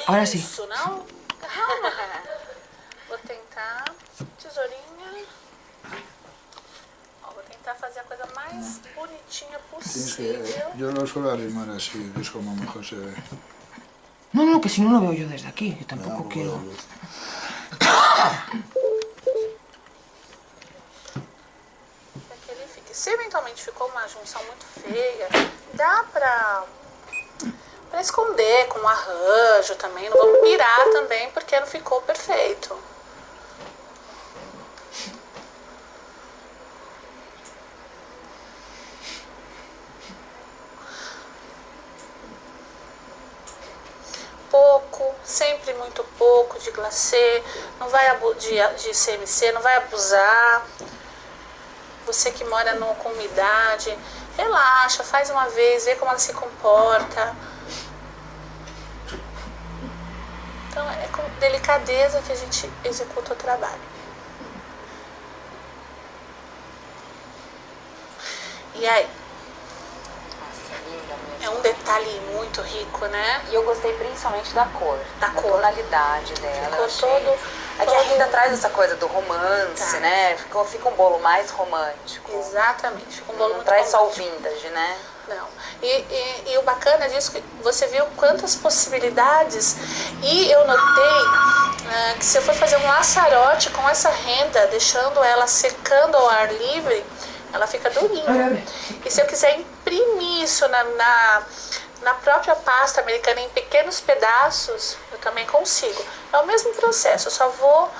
Ahora sí. Isso, não? Calma. Vou tentar. Tesourinha. Ó, vou tentar fazer a coisa mais bonitinha possível. Yo lo suelo arrimar así, que es como mejor se ve. No, no, que si no lo veo yo desde aquí, que tampoco quiero. Se eventualmente ficou uma junção muito feia, dá pra esconder com um arranjo também. Não vamos pirar também porque não ficou perfeito. Pouco, sempre muito pouco de glacê, não vai de CMC, não vai abusar. Você que mora com umidade, relaxa, faz uma vez, vê como ela se comporta. Então é com delicadeza que a gente executa o trabalho. E aí? É um detalhe muito rico, né? E eu gostei principalmente da cor. Da tonalidade dela. Ficou todo... Aqui ainda traz essa coisa do romance, né? Fica um bolo mais romântico. Exatamente. Fica um bolo não muito traz romântico. Só o vintage, né? Não. E o bacana disso que você viu quantas possibilidades. E eu notei que se eu for fazer um laçarote com essa renda, deixando ela secando ao ar livre, ela fica durinha. E se eu quiser imprimir isso na própria pasta americana em pequenos pedaços, eu também consigo. É o mesmo processo, eu só vou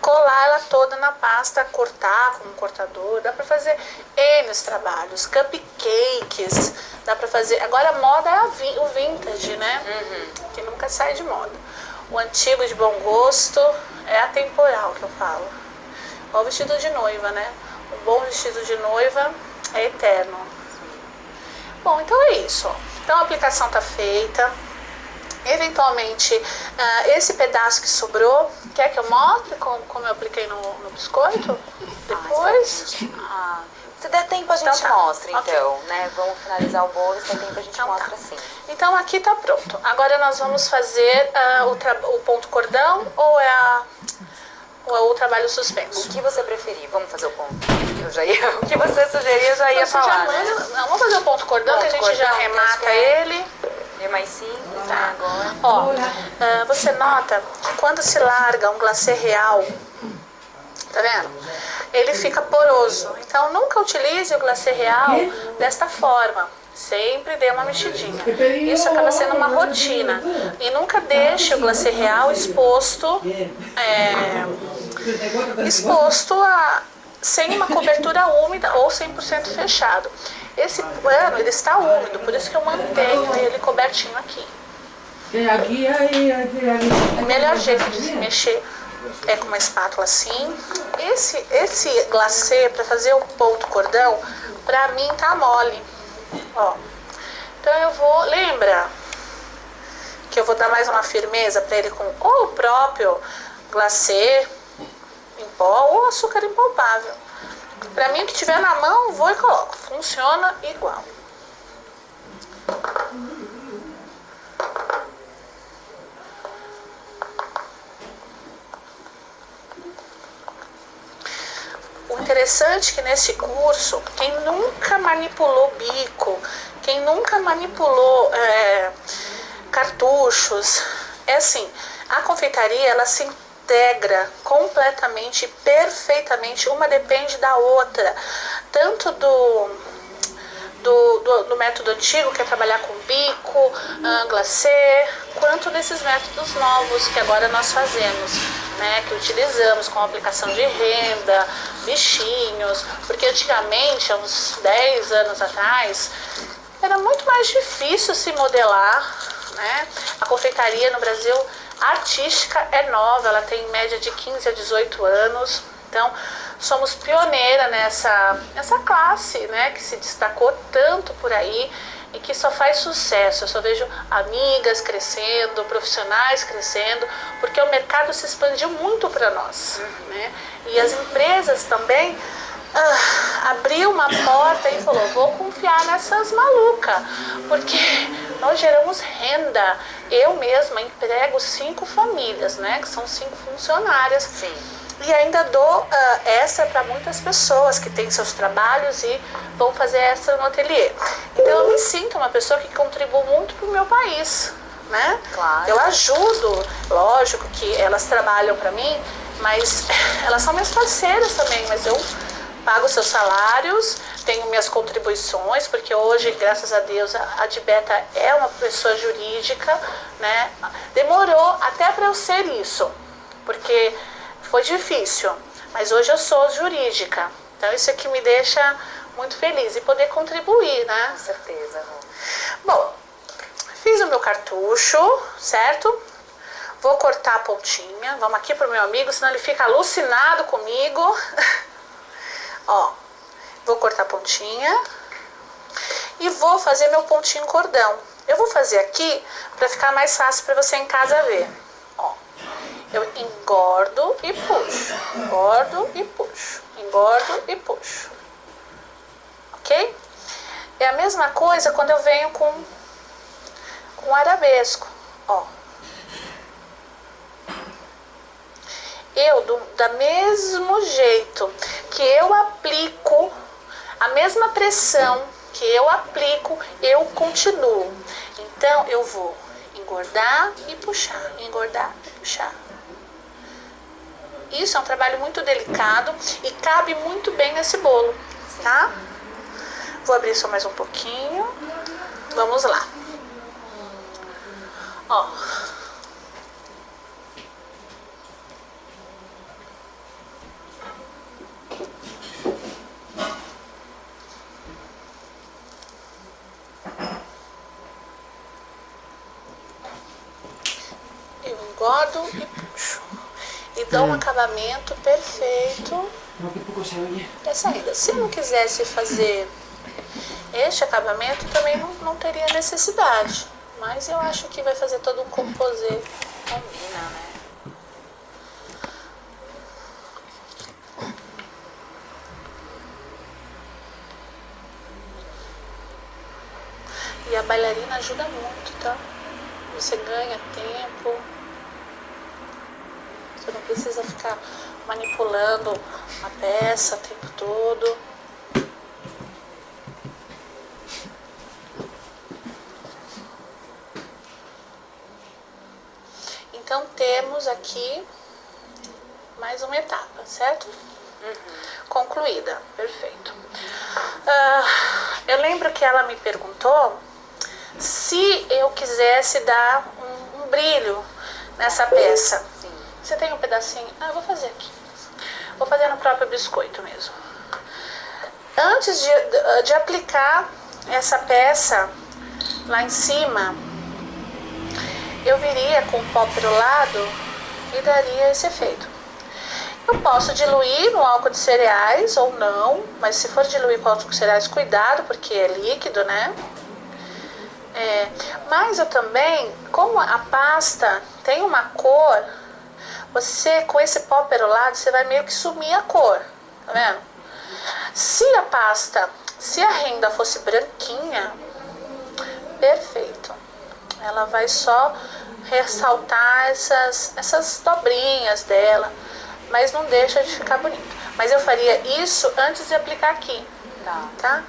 colar ela toda na pasta, cortar com um cortador. Dá pra fazer N trabalhos, cupcakes, dá pra fazer. Agora a moda é o vintage, né? Que nunca sai de moda. O antigo de bom gosto é atemporal, que eu falo. Igual o vestido de noiva, né? Um bom vestido de noiva é eterno. Bom, então é isso, ó. Então a aplicação está feita. Eventualmente, esse pedaço que sobrou, quer que eu mostre como eu apliquei no biscoito? Depois? Se der tempo a gente mostra, então, né? Vamos finalizar o bolo, se der tempo a gente mostra assim. Então aqui tá pronto. Agora nós vamos fazer o ponto cordão ou o trabalho suspenso. O que você preferir? Vamos fazer o ponto. O que você sugerir, eu já ia falar. Não, vamos fazer o ponto cordão, que a gente já remata ele. É mais simples, né, agora. Ó, você nota que quando se larga um glacê real, tá vendo? Ele fica poroso. Então nunca utilize o glacê real desta forma. Sempre dê uma mexidinha. Isso acaba sendo uma rotina. E nunca deixe o glacê real exposto sem uma cobertura úmida ou 100% fechado. Esse pano, ele está úmido, por isso que eu mantenho ele cobertinho aqui. O melhor jeito de se mexer é com uma espátula assim. Esse glacê, para fazer o ponto cordão, pra mim tá mole. Ó. Então eu vou, lembra que eu vou dar mais uma firmeza para ele com ou o próprio glacê em pó ou açúcar impalpável. Para mim, o que tiver na mão, vou e coloco. Funciona igual. O interessante é que nesse curso, quem nunca manipulou bico, quem nunca manipulou cartuchos, é assim, a confeitaria, ela se integra completamente, perfeitamente, uma depende da outra, tanto do método antigo, que é trabalhar com bico, glacê, quanto desses métodos novos que agora nós fazemos, né, que utilizamos com aplicação de renda, bichinhos, porque antigamente, há uns 10 anos atrás, era muito mais difícil se modelar, né? A confeitaria no Brasil artística é nova, ela tem em média de 15 a 18 anos, então somos pioneira nessa classe, né, que se destacou tanto por aí e que só faz sucesso. Eu só vejo amigas crescendo, profissionais crescendo, porque o mercado se expandiu muito para nós, né? E as empresas também abriu uma porta e falou, vou confiar nessas malucas, porque nós geramos renda. Eu mesma emprego 5 famílias, né? Que são 5 funcionárias. Sim. E ainda dou extra para muitas pessoas que têm seus trabalhos e vão fazer extra no ateliê. Então eu me sinto uma pessoa que contribui muito para o meu país, né? Claro. Eu ajudo, lógico que elas trabalham para mim, mas elas são minhas parceiras também, mas eu pago seus salários, tenho minhas contribuições, porque hoje, graças a Deus, a Adbeta é uma pessoa jurídica, né? Demorou até para eu ser isso, porque foi difícil, mas hoje eu sou jurídica. Então isso é que me deixa muito feliz e poder contribuir, né? Com certeza. Bom, fiz o meu cartucho, certo? Vou cortar a pontinha. Vamos aqui pro meu amigo, senão ele fica alucinado comigo. Ó, vou cortar a pontinha e vou fazer meu pontinho cordão. Eu vou fazer aqui para ficar mais fácil para você em casa ver. Ó, eu engordo e puxo, engordo e puxo, engordo e puxo. Ok? É a mesma coisa quando eu venho com arabesco. Ó. Eu, da mesmo jeito que eu aplico, a mesma pressão que eu aplico, eu continuo. Então, eu vou engordar e puxar, engordar e puxar. Isso é um trabalho muito delicado e cabe muito bem nesse bolo, tá? Vou abrir só mais um pouquinho. Vamos lá. Ó. Eu engordo e puxo. E dou um acabamento perfeito. No, que pouco se oye. É saída. Se eu não quisesse fazer este acabamento, também não teria necessidade. Mas eu acho que vai fazer todo um composê. Combina, né? E a bailarina ajuda muito, tá? Você ganha tempo. Você não precisa ficar manipulando a peça o tempo todo. Então temos aqui mais uma etapa, certo? Concluída, perfeito. Eu lembro que ela me perguntou se eu quisesse dar um brilho nessa peça. Sim. Você tem um pedacinho? Ah, eu vou fazer aqui. Vou fazer no próprio biscoito mesmo. Antes de aplicar essa peça lá em cima, eu viria com o pó perolado e daria esse efeito. Eu posso diluir no álcool de cereais ou não, mas se for diluir com álcool de cereais, cuidado, porque é líquido, né? Mas eu também, como a pasta tem uma cor, você com esse pó perolado, você vai meio que sumir a cor, tá vendo? Se a renda fosse branquinha, perfeito. Ela vai só ressaltar essas dobrinhas dela, mas não deixa de ficar bonito. Mas eu faria isso antes de aplicar aqui, tá?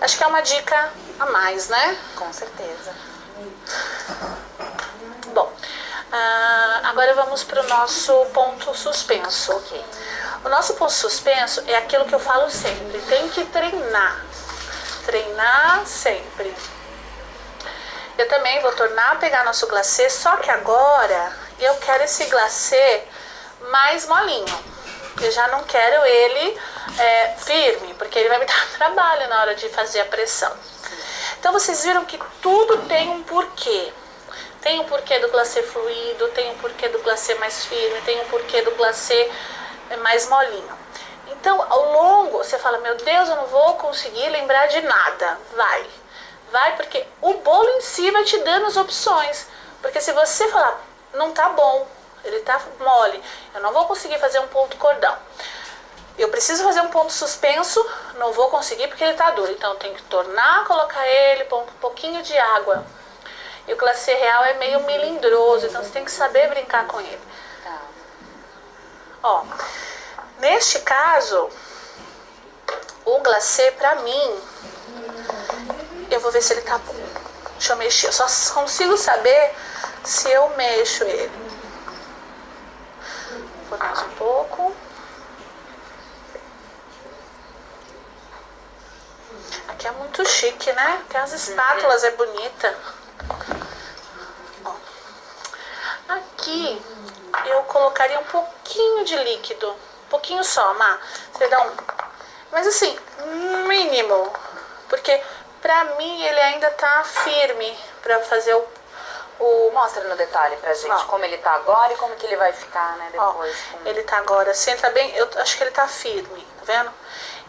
Acho que é uma dica a mais, né? Com certeza. Bom, agora vamos para o nosso ponto suspenso. Ok. O nosso ponto suspenso é aquilo que eu falo sempre, tem que treinar. Treinar sempre. Eu também vou tornar a pegar nosso glacê, só que agora eu quero esse glacê mais molinho. Eu já não quero ele firme, porque ele vai me dar trabalho na hora de fazer a pressão. Então vocês viram que tudo tem um porquê. Tem um porquê do glacê fluido, tem um porquê do glacê mais firme, tem um porquê do glacê mais molinho. Então, ao longo, você fala, meu Deus, eu não vou conseguir lembrar de nada. Vai, porque o bolo em si vai te dando as opções. Porque se você falar, não tá bom, ele tá mole, eu não vou conseguir fazer um ponto cordão. Eu preciso fazer um ponto suspenso, não vou conseguir porque ele tá duro. Então eu tenho que tornar, colocar ele, pôr um pouquinho de água E o glacê real é meio melindroso, então você tem que saber brincar com ele. Tá. Ó, neste caso, o glacê pra mim, eu vou ver se ele tá bom. Deixa eu mexer, eu só consigo saber se eu mexo ele. Vou mais um pouco. Aqui é muito chique, né? Tem as espátulas, é bonita. Ó. Aqui eu colocaria um pouquinho de líquido. Um pouquinho só, Má. Você dá um... Mas assim, mínimo. Porque pra mim ele ainda tá firme pra fazer o... Mostra no detalhe pra gente, ó, como ele tá agora e como que ele vai ficar, né, depois. Ó, ele tá agora assim, tá bem... Eu acho que ele tá firme, tá vendo?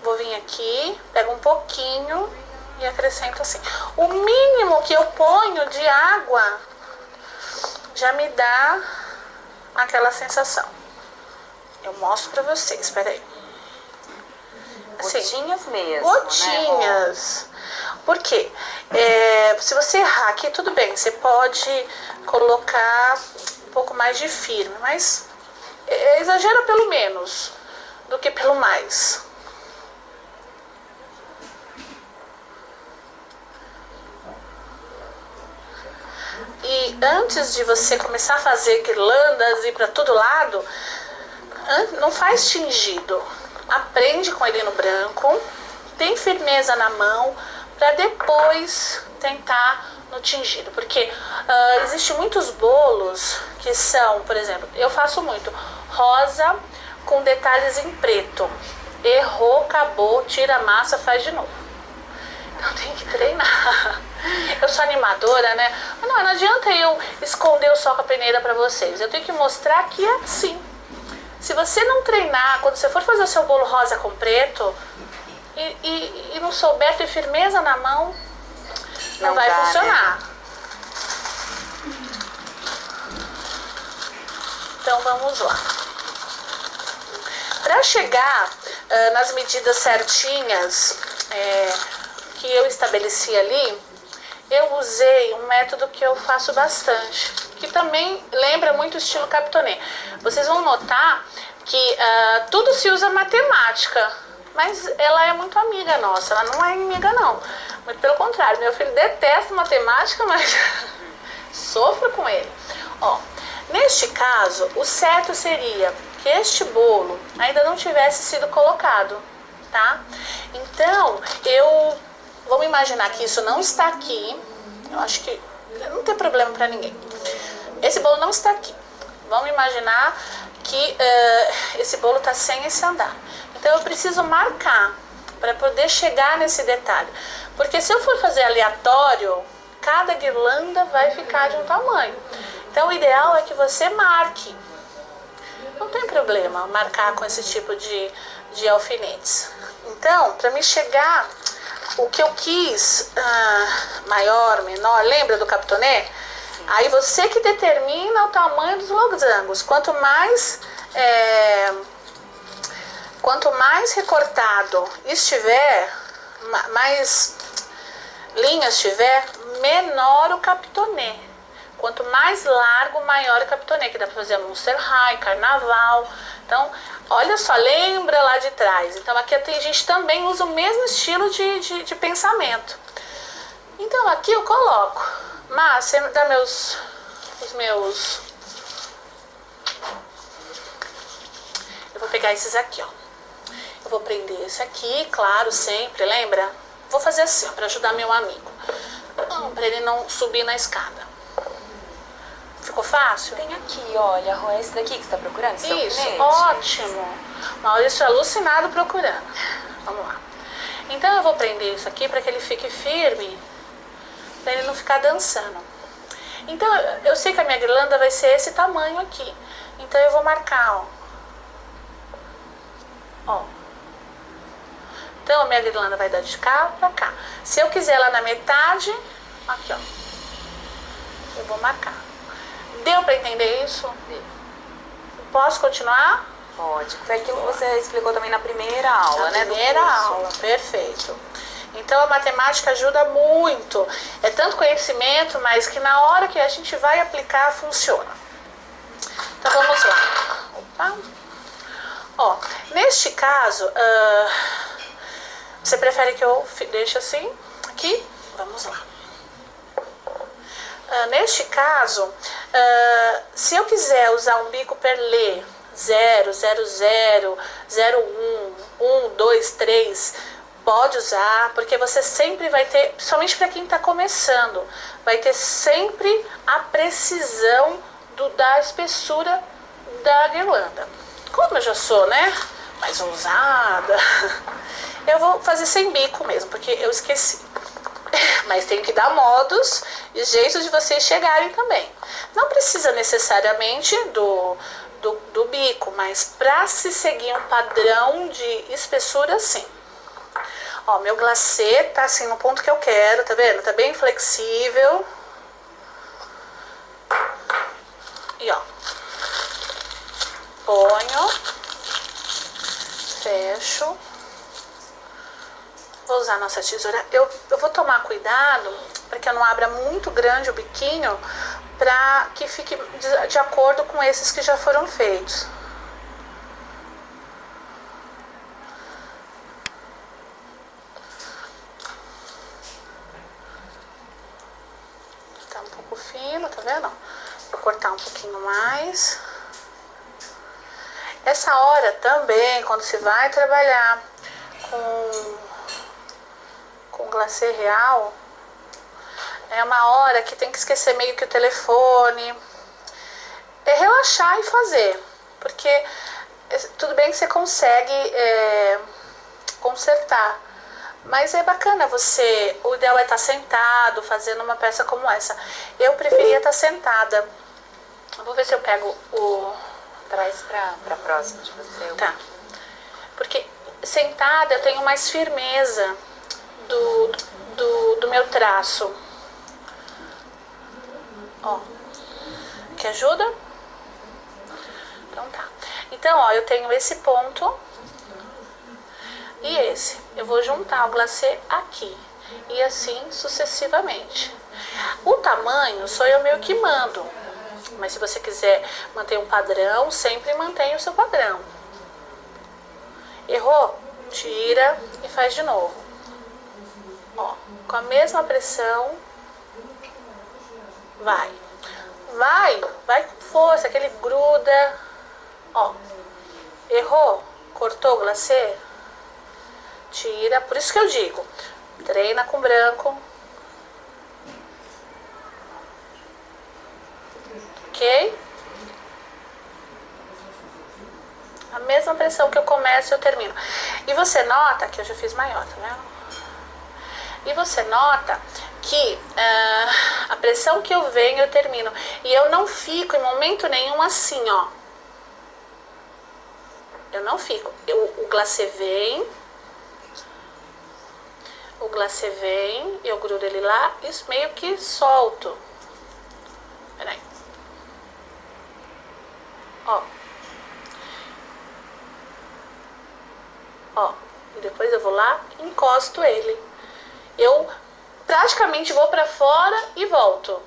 Vou vir aqui, pego um pouquinho e acrescento assim. O mínimo que eu ponho de água já me dá aquela sensação. Eu mostro pra vocês, peraí. Assim, gotinhas mesmo, gotinhas. Né? Por quê? Se você errar aqui, tudo bem, você pode colocar um pouco mais de firme, mas exagera pelo menos do que pelo mais. E antes de você começar a fazer guirlandas e ir para todo lado, não faz tingido. Aprende com ele no branco, tem firmeza na mão para depois tentar no tingido. Porque existem muitos bolos que são, por exemplo, eu faço muito rosa com detalhes em preto. Errou, acabou, tira a massa, faz de novo. Então tem que treinar. Eu sou animadora, né? Mas não adianta eu esconder o sol com a peneira pra vocês. Eu tenho que mostrar que é assim. Se você não treinar, quando você for fazer o seu bolo rosa com preto e não souber ter firmeza na mão, não vai funcionar. Né? Então vamos lá. Para chegar nas medidas certinhas que eu estabeleci ali, eu usei um método que eu faço bastante, que também lembra muito o estilo Capitonê. Vocês vão notar que tudo se usa matemática, mas ela é muito amiga nossa, ela não é inimiga não. Muito pelo contrário, meu filho detesta matemática, mas sofro com ele. Ó, neste caso, o certo seria que este bolo ainda não tivesse sido colocado, tá? Então, vamos imaginar que isso não está aqui. Eu acho que não tem problema para ninguém. Esse bolo não está aqui. Vamos imaginar que esse bolo está sem esse andar. Então eu preciso marcar para poder chegar nesse detalhe. Porque se eu for fazer aleatório, cada guirlanda vai ficar de um tamanho. Então o ideal é que você marque. Não tem problema marcar com esse tipo de alfinetes. Então, para me chegar, o que eu quis, maior, menor, lembra do Capitonê? Aí você que determina o tamanho dos losangos. Quanto mais recortado estiver, mais linhas tiver, menor o Capitonê. Quanto mais largo, maior o Capitonê, que dá para fazer Monster High, Carnaval. Então, olha só, lembra lá de trás. Então, aqui a gente também usa o mesmo estilo de pensamento. Então, aqui eu coloco. Mas, você dá os meus... Eu vou pegar esses aqui, ó. Eu vou prender esse aqui, claro, sempre, lembra? Vou fazer assim, ó, para ajudar meu amigo. Para ele não subir na escada. Ficou fácil? Tem aqui, olha, é esse daqui que você tá procurando? Isso, ótimo. Maurício é alucinado procurando. Vamos lá. Então eu vou prender isso aqui para que ele fique firme, para ele não ficar dançando. Então eu sei que a minha guirlanda vai ser esse tamanho aqui. Então eu vou marcar, ó. Então a minha guirlanda vai dar de cá para cá. Se eu quiser ela na metade, aqui, ó. Eu vou marcar. Deu para entender isso? Posso continuar? Pode. Foi aquilo que você explicou também na primeira aula, né? Na primeira aula, perfeito. Então a matemática ajuda muito. É tanto conhecimento, mas que na hora que a gente vai aplicar, funciona. Então vamos lá. Opa. Ó, neste caso, você prefere que eu deixe assim? Aqui? Vamos lá. Neste caso, se eu quiser usar um bico perlé 0, 0, 0, 0, 1, 1, 2, 3, pode usar, porque você sempre vai ter, principalmente para quem está começando, vai ter sempre a precisão da espessura da guirlanda. Como eu já sou, né, mais ousada, eu vou fazer sem bico mesmo, porque eu esqueci. Mas tem que dar modos e jeitos de vocês chegarem também. Não precisa necessariamente do bico, mas para se seguir um padrão de espessura, sim. Ó, meu glacê tá assim no ponto que eu quero, tá vendo? Tá bem flexível. E ó, ponho, fecho. Vou usar a nossa tesoura. Eu vou tomar cuidado para que eu não abra muito grande o biquinho, para que fique de acordo com esses que já foram feitos. Tá um pouco fino, tá vendo? Vou cortar um pouquinho mais. Essa hora também, quando se vai trabalhar com glacê real, é uma hora que tem que esquecer meio que o telefone, é relaxar e fazer, porque tudo bem que você consegue consertar, mas é bacana você, o ideal é estar sentado fazendo uma peça como essa. Eu preferia estar sentada. Eu vou ver se eu pego o... Traz pra próxima de você. Tá, porque sentada eu tenho mais firmeza do meu traço. Ó, que ajuda? Então tá. Então, ó, eu tenho esse ponto e esse. Eu vou juntar o glacê aqui e assim sucessivamente. O tamanho sou eu meio que mando, mas se você quiser manter um padrão, sempre mantenha o seu padrão. Errou? Tira e faz de novo. Ó, com a mesma pressão, vai com força, aquele gruda. Ó, errou, cortou o glacê, tira. Por isso que eu digo, treina com branco, ok? A mesma pressão que eu começo, eu termino. E você nota que eu já fiz maior, tá vendo? E você nota que a pressão que eu venho, eu termino. E eu não fico em momento nenhum assim, ó. Eu não fico. O glacê vem, eu grudo ele lá e meio que solto. Peraí. Ó. Ó. E depois eu vou lá e encosto ele. Eu praticamente vou pra fora e volto.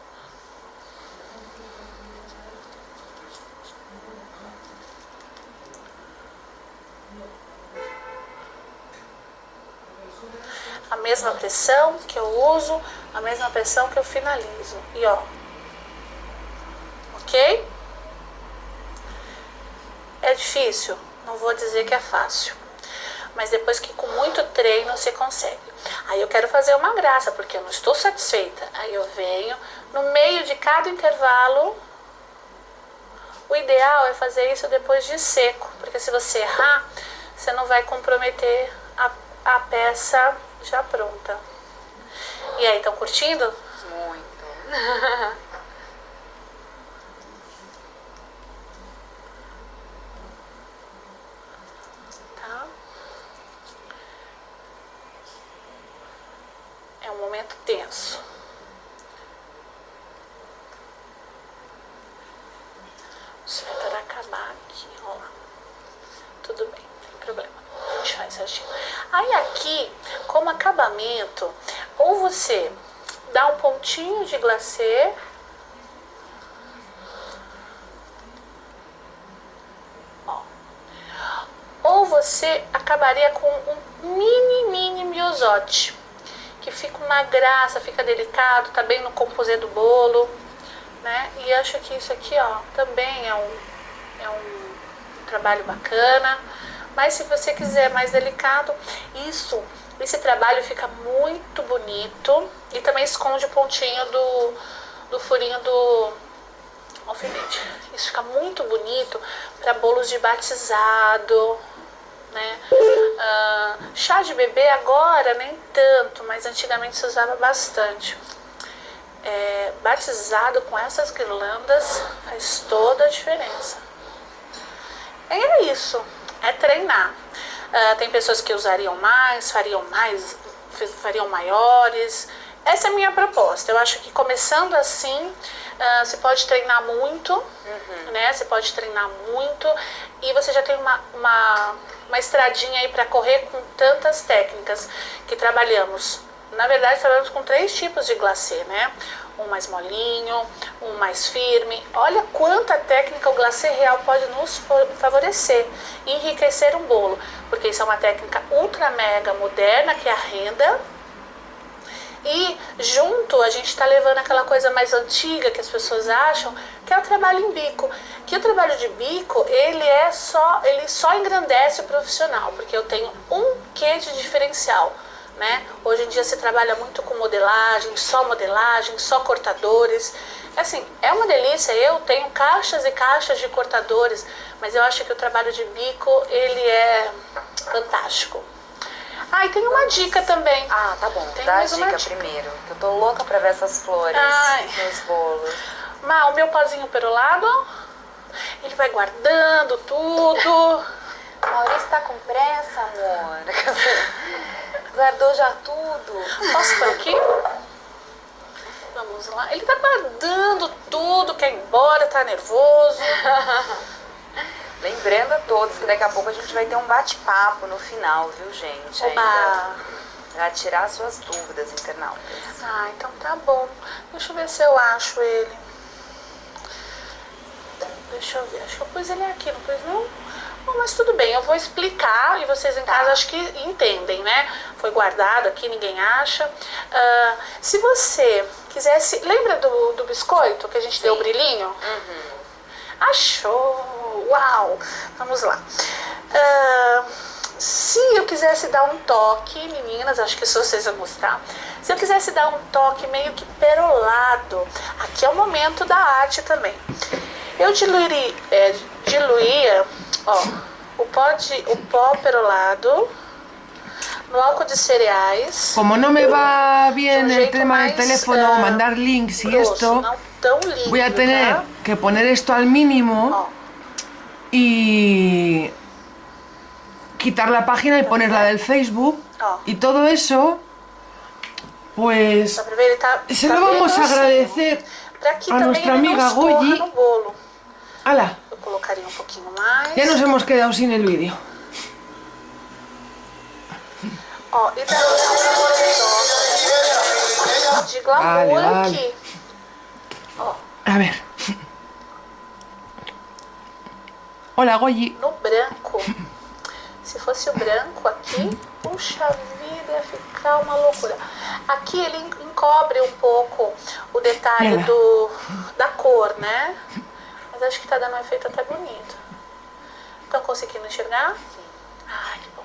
A mesma pressão que eu uso, a mesma pressão que eu finalizo. E ó, ok? É difícil? Não vou dizer que é fácil. Mas depois que com muito treino você consegue. Aí eu quero fazer uma graça, porque eu não estou satisfeita. Aí eu venho, no meio de cada intervalo, o ideal é fazer isso depois de seco. Porque se você errar, você não vai comprometer a peça já pronta. E aí, estão curtindo? Muito. É um momento tenso. Vou esperar acabar aqui, ó lá. Tudo bem, não tem problema. gente faz certinho. Aí aqui, como acabamento, ou você dá um pontinho de glacê, ó, ou você acabaria com um mini miosote, que fica uma graça, fica delicado, tá bem no composê do bolo, né? E acho que isso aqui, ó, também é um trabalho bacana. Mas se você quiser mais delicado, esse trabalho fica muito bonito e também esconde o pontinho do furinho do alfinete. Isso fica muito bonito para bolos de batizado, né? Chá de bebê agora nem tanto, mas antigamente se usava bastante. Batizado com essas guirlandas faz toda a diferença. E é isso, é treinar. Tem pessoas que usariam mais, fariam maiores. Essa é a minha proposta. Eu acho que começando assim, você pode treinar muito, né? Você pode treinar muito e você já tem uma estradinha aí para correr com tantas técnicas que trabalhamos. Na verdade, trabalhamos com 3 tipos de glacê, né? Um mais molinho, um mais firme. Olha quanta técnica o glacê real pode nos favorecer e enriquecer um bolo, porque isso é uma técnica ultra mega moderna, que é a renda. E junto a gente está levando aquela coisa mais antiga que as pessoas acham, que é o trabalho em bico. Que o trabalho de bico, ele só engrandece o profissional, porque eu tenho um quê de diferencial, né? Hoje em dia se trabalha muito com modelagem, só cortadores. Assim, é uma delícia. Eu tenho caixas e caixas de cortadores, mas eu acho que o trabalho de bico, ele é fantástico. E tem uma dica também. Tá bom. Dá a dica primeiro, que eu tô louca pra ver essas flores nos bolos. O meu pozinho perolado, ele vai guardando tudo. Maurício tá com pressa, amor. Guardou já tudo. Posso por aqui? Vamos lá. Ele tá guardando tudo, quer ir embora, tá nervoso. Lembrando a todos que daqui a pouco a gente vai ter um bate-papo no final, viu, gente? Oba! Ainda pra tirar suas dúvidas, internautas. Então tá bom. Deixa eu ver se eu acho ele. Deixa eu ver. Acho que eu pus ele aqui, não pus não? Bom, mas tudo bem, eu vou explicar e vocês em casa acho que entendem, né? Foi guardado aqui, ninguém acha. Se você quisesse... Lembra do biscoito que a gente deu o brilhinho? Achou! Uau! Vamos lá. Se eu quisesse dar um toque, meninas, acho que isso vocês vão gostar. Se eu quisesse dar um toque meio que perolado, aqui é o momento da arte também. Eu diluía, o pó perolado no álcool de cereais. Como no me va bien el tema del teléfono, mandar links y esto, voy a tener que poner esto al mínimo y quitar la página y poner la del Facebook y todo eso, pues se lo vamos a agradecer a nuestra amiga Goyi. ¡Hala! Eu colocaria um pouquinho mais. Ya nos hemos quedado sin el vídeo. E daí um de glamour aqui. A ver. Hola, Goyi. No branco. Se fosse o branco aqui, puxa vida, ia ficar uma loucura. Aqui ele encobre um pouco o detalhe da cor, né? Mas acho que tá dando um efeito até bonito. Estão conseguindo enxergar? Sim. Que bom.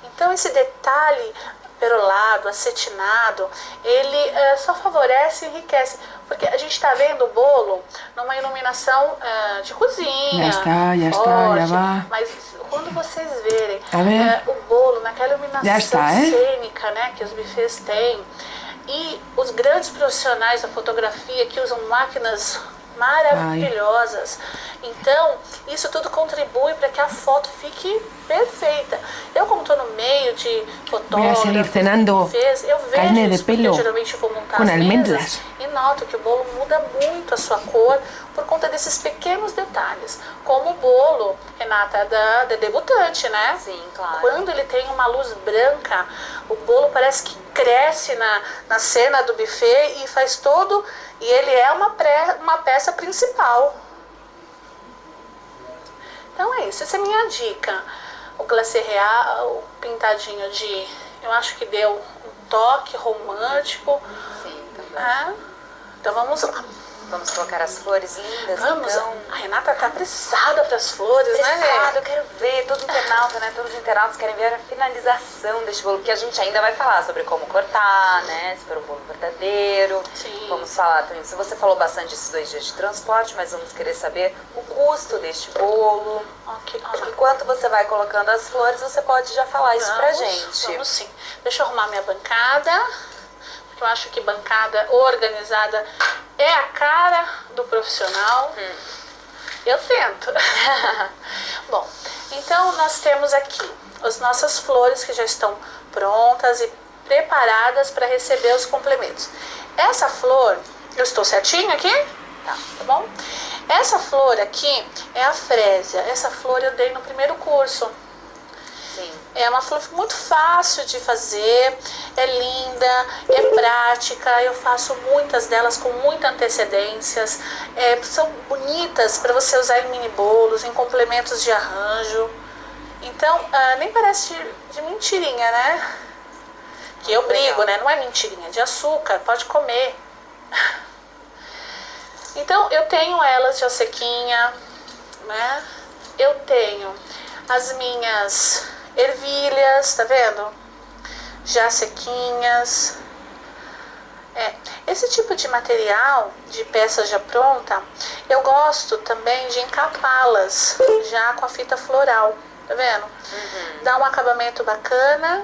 Então esse detalhe perolado, acetinado, ele só favorece e enriquece. Porque a gente tá vendo o bolo numa iluminação de cozinha. Já está. Mas quando vocês verem o bolo naquela iluminação cênica, né, que os buffets têm, e os grandes profissionais da fotografia que usam máquinas maravilhosas. Então, isso tudo contribui para que a foto fique perfeita. Eu, como estou no meio de fotógrafos, eu carne de vejo pelo eu geralmente vou montar com as almendras mesas e noto que o bolo muda muito a sua cor por conta desses pequenos pequenos detalhes, como o bolo, Renata, da debutante, né? Sim, claro. Quando ele tem uma luz branca, o bolo parece que cresce na cena do buffet e faz todo... E ele é uma peça principal. Então é isso, essa é a minha dica. O glacê real, pintadinho de... Eu acho que deu um toque romântico. Sim, também. Então vamos lá. Vamos colocar as flores lindas, Vamos. então. A Renata tá apressada para as flores, né? Eu quero ver, todo internauta, né? Todos os internautas querem ver a finalização deste bolo, porque a gente ainda vai falar sobre como cortar, né? Se for um bolo verdadeiro. Sim. Vamos falar também, se você falou bastante desses 2 dias de transporte, mas vamos querer saber o custo deste bolo. Ok. Enquanto você vai colocando as flores, você pode já falar isso pra gente. Vamos sim. Deixa eu arrumar minha bancada. Eu acho que bancada organizada é a cara do profissional. Eu tento. Bom, então nós temos aqui as nossas flores que já estão prontas e preparadas para receber os complementos. Essa flor, eu estou certinho aqui? Tá bom? Essa flor aqui é a frésia. Essa flor eu dei no primeiro curso. Sim. É uma flor muito fácil de fazer, é linda, é prática, eu faço muitas delas com muita antecedência, são bonitas para você usar em mini bolos, em complementos de arranjo. Então, nem parece de mentirinha, né? Que eu brigo, né? Não é mentirinha, é de açúcar, pode comer. Então, eu tenho elas já sequinha, né? Eu tenho as minhas ervilhas, tá vendo? Já sequinhas. Esse tipo de material, de peça já pronta, eu gosto também de encapá-las já com a fita floral, tá vendo? Dá um acabamento bacana.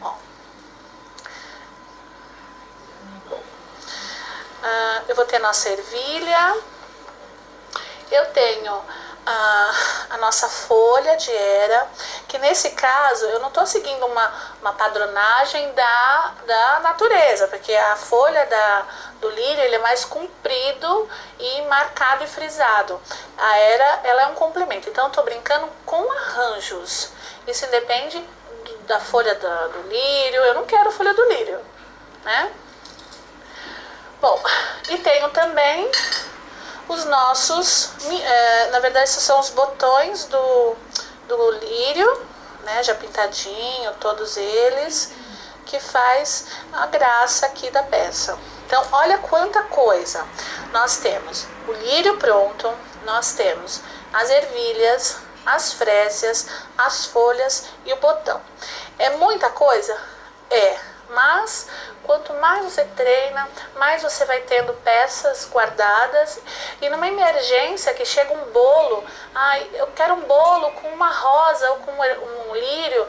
Ó. Eu vou ter nossa ervilha. Eu tenho a nossa folha de era, que nesse caso eu não estou seguindo uma padronagem da natureza, porque a folha do lírio ele é mais comprido e marcado e frisado. A era ela é um complemento, então eu estou brincando com arranjos. Isso independe da folha do lírio, eu não quero a folha do lírio, né? Bom, e tenho também os nossos, na verdade esses são os botões do lírio, né, já pintadinho, todos eles, que faz a graça aqui da peça. Então olha quanta coisa. Nós temos o lírio pronto, nós temos as ervilhas, as frésias, as folhas e o botão. É muita coisa? Mas quanto mais você treina, mais você vai tendo peças guardadas. E numa emergência que chega um bolo, eu quero um bolo com uma rosa ou com um lírio.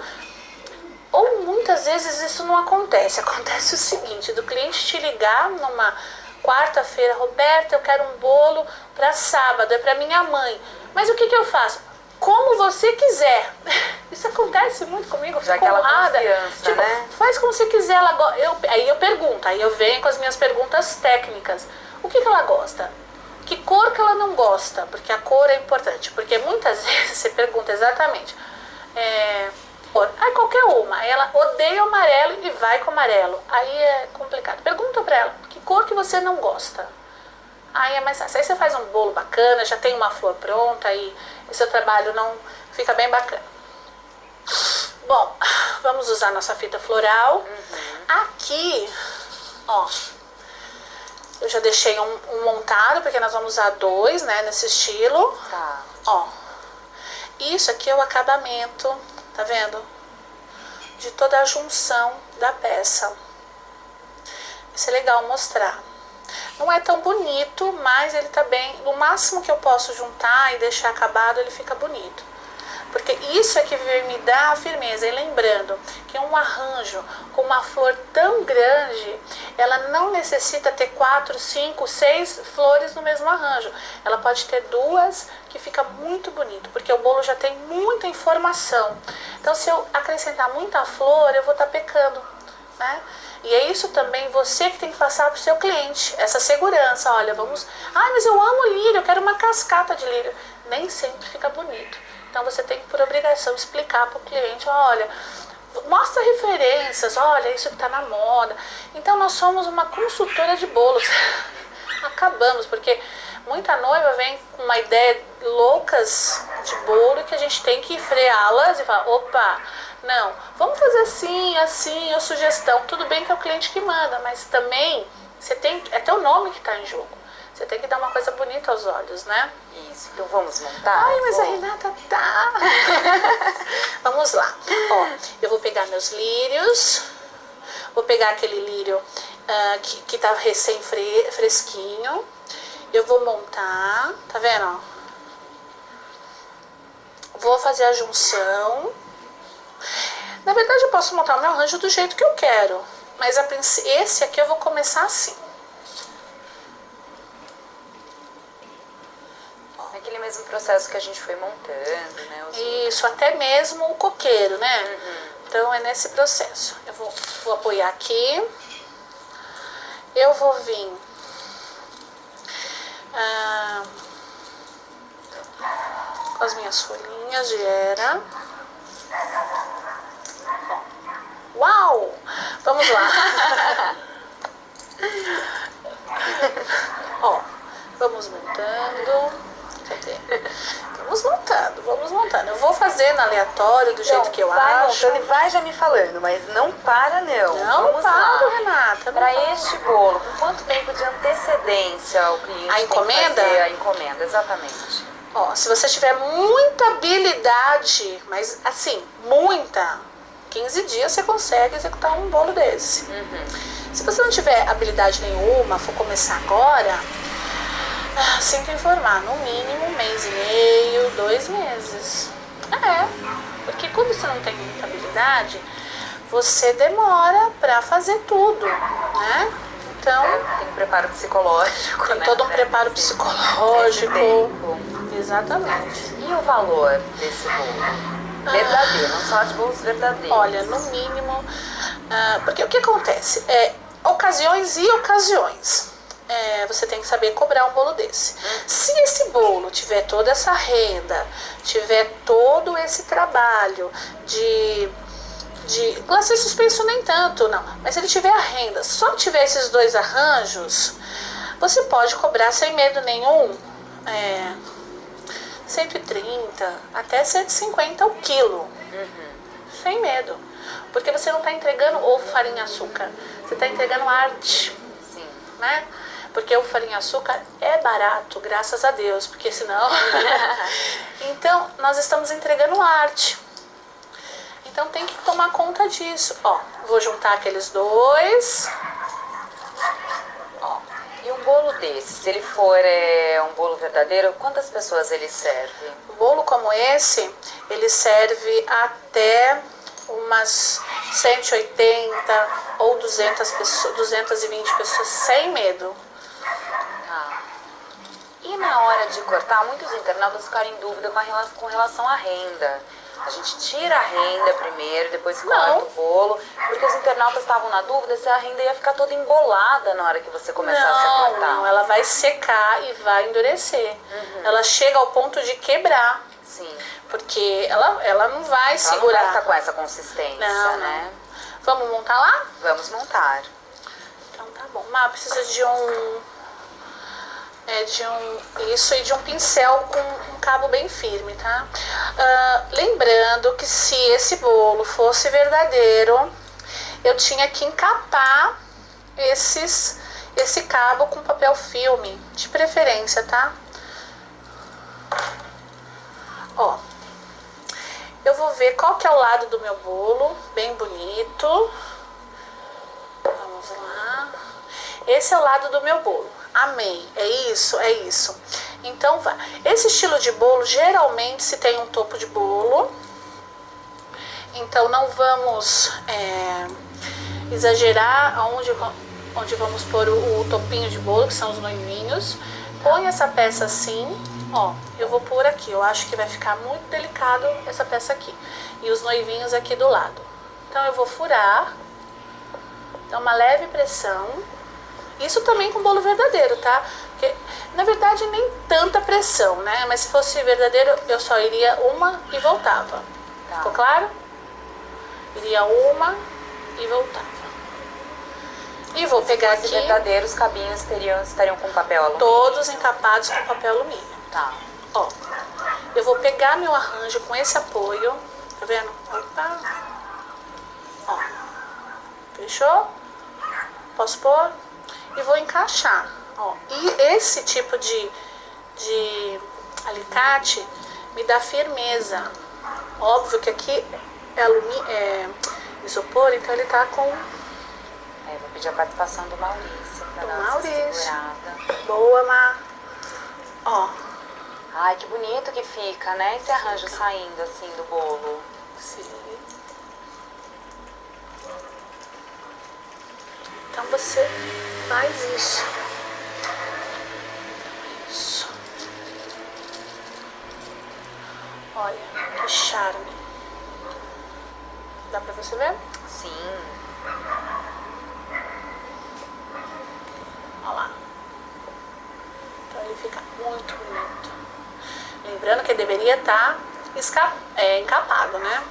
Ou muitas vezes isso não acontece. Acontece o seguinte, do cliente te ligar numa quarta-feira: Roberta, eu quero um bolo para sábado, é para minha mãe. Mas o que eu faço? Como você quiser. Isso acontece muito comigo, eu fico honrada. Tipo, né? Faz como você quiser. Aí eu pergunto, aí eu venho com as minhas perguntas técnicas. O que ela gosta? Que cor que ela não gosta? Porque a cor é importante. Porque muitas vezes você pergunta exatamente cor. Qualquer uma. Aí ela odeia o amarelo e vai com o amarelo. Aí é complicado. Pergunta pra ela, que cor que você não gosta? Aí é mais fácil. Aí você faz um bolo bacana, já tem uma flor pronta e seu trabalho não fica bem bacana. Bom, vamos usar nossa fita floral. Aqui, ó, eu já deixei um montado, porque nós vamos usar 2, né, nesse estilo. Tá. Ó, isso aqui é o acabamento, tá vendo? De toda a junção da peça. Isso é legal mostrar. Não é tão bonito, mas ele tá bem. O máximo que eu posso juntar e deixar acabado, ele fica bonito. Porque isso é que me dá a firmeza. E lembrando que um arranjo com uma flor tão grande, ela não necessita ter 4, 5, 6 flores no mesmo arranjo. Ela pode ter 2, que fica muito bonito, porque o bolo já tem muita informação. Então, se eu acrescentar muita flor, eu vou estar pecando, né? E é isso também você que tem que passar para o seu cliente, essa segurança. Olha, vamos... Ai, mas eu amo lírio, eu quero uma cascata de lírio. Nem sempre fica bonito. Então você tem que, por obrigação, explicar para o cliente, olha, mostra referências, olha, isso que está na moda. Então nós somos uma consultora de bolos. Acabamos, porque muita noiva vem com uma ideia loucas de bolo que a gente tem que freá-las e falar, opa, não, vamos fazer assim, assim, ou sugestão. Tudo bem que é o cliente que manda, mas também você tem, é teu nome que está em jogo. Você tem que dar uma coisa bonita aos olhos, né? Isso, então vamos montar? Ai, mas a Renata tá... Vamos lá. Ó, eu vou pegar meus lírios. Vou pegar aquele lírio que tá fresquinho. Eu vou montar, tá vendo? Vou fazer a junção. Na verdade, eu posso montar o meu arranjo do jeito que eu quero. Mas esse aqui eu vou começar assim. Aquele mesmo processo que a gente foi montando, né? Isso, até mesmo o coqueiro, né? Então é nesse processo. Eu vou apoiar aqui. Eu vou vir com as minhas folhinhas de era. Uau! Vamos lá. Ó, vamos montando. Cadê? Vamos montando. Eu vou fazendo aleatório do jeito que eu acho. Montando e vai já me falando, mas não para não. Não vamos para, lá. Renata. Para este bolo, com quanto tempo de antecedência o cliente A encomenda? tem que fazer a encomenda? Exatamente. Ó, se você tiver muita habilidade, mas assim, muita, 15 dias você consegue executar um bolo desse. Se você não tiver habilidade nenhuma, for começar agora, sinto informar, no mínimo 1 mês e meio, 2 meses. Porque quando você não tem muita habilidade, você demora pra fazer tudo, né? Então, tem um preparo psicológico, tem né? todo um preparo psicológico. Exatamente. E o valor desse bolo? Verdadeiro, vamos falar de bolos verdadeiros. Olha, no mínimo, porque o que acontece? Ocasiões e ocasiões. Você tem que saber cobrar um bolo desse. Se esse bolo tiver toda essa renda, tiver todo esse trabalho de glacê suspenso nem tanto, não, mas ele tiver a renda, só tiver esses 2 arranjos, você pode cobrar sem medo nenhum 130 até 150 o quilo. Sem medo, porque você não está entregando ovo, farinha e açúcar, você está entregando arte. Sim. Né? Porque o farinha e açúcar é barato, graças a Deus, porque senão... Então, nós estamos entregando arte. Então, tem que tomar conta disso. Ó, vou juntar aqueles 2. Ó, e um bolo desse, se ele for um bolo verdadeiro, quantas pessoas ele serve? Um bolo como esse, ele serve até umas 180 ou 200 pessoas, 220 pessoas, sem medo. E na hora de cortar, muitos internautas ficaram em dúvida com relação à renda. A gente tira a renda primeiro, depois corta o bolo, porque os internautas estavam na dúvida se a renda ia ficar toda embolada na hora que você começasse a cortar. Não, ela vai secar e vai endurecer. Ela chega ao ponto de quebrar. Sim. Porque ela não vai segurar. Ela não vai ficar com essa consistência, não, né? Vamos montar lá? Vamos montar. Então tá bom. Mas precisa de isso e de um pincel com um cabo bem firme, tá? Lembrando que se esse bolo fosse verdadeiro, eu tinha que encapar esse cabo com papel filme, de preferência, tá? Ó, eu vou ver qual que é o lado do meu bolo, bem bonito. Vamos lá. Esse é o lado do meu bolo. Amei, é isso. Então vai. Esse estilo de bolo geralmente se tem um topo de bolo. Então não vamos exagerar onde vamos pôr o topinho de bolo, que são os noivinhos. Põe essa peça assim, ó. Eu vou pôr aqui, eu acho que vai ficar muito delicado essa peça aqui. E os noivinhos aqui do lado. Então eu vou furar. Então, uma leve pressão. Isso também com bolo verdadeiro, tá? Porque, na verdade, nem tanta pressão, né? Mas se fosse verdadeiro, eu só iria uma e voltava. Tá. Ficou claro? Iria uma e voltava. E vou pegar aqui... Se verdadeiros, os cabinhos estariam com papel alumínio? Todos encapados com papel alumínio. Tá. Ó, eu vou pegar meu arranjo com esse apoio. Tá vendo? Opa. Ó. Fechou? Posso pôr? E vou encaixar. Ó. E esse tipo de alicate me dá firmeza. Óbvio que aqui é isopor, então ele tá com... Vou pedir a participação do Maurício pra dar uma segurada. Boa, Má. Ó. Ai, que bonito que fica, né? Esse arranjo saindo assim do bolo. Sim. Então você faz isso. Isso. Olha, que charme. Dá pra você ver? Sim. Olha lá. Então ele fica muito bonito. Lembrando que ele deveria estar encapado, né?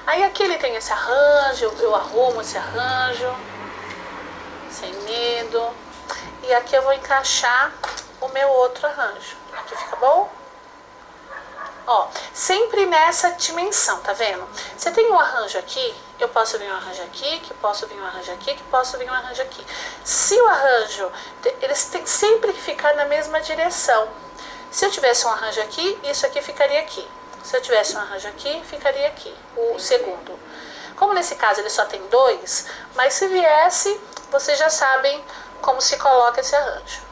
Aí aqui ele tem esse arranjo, eu arrumo esse arranjo. Sem medo. E aqui eu vou encaixar o meu outro arranjo. Aqui fica bom? Ó, sempre nessa dimensão, tá vendo? Você tem um arranjo aqui, eu posso vir um arranjo aqui, que posso vir um arranjo aqui, que posso vir um arranjo aqui. Se o arranjo, eles têm sempre que ficar na mesma direção. Se eu tivesse um arranjo aqui, isso aqui ficaria aqui. Se eu tivesse um arranjo aqui, ficaria aqui, o segundo. Como nesse caso ele só tem 2, mas se viesse, vocês já sabem como se coloca esse arranjo.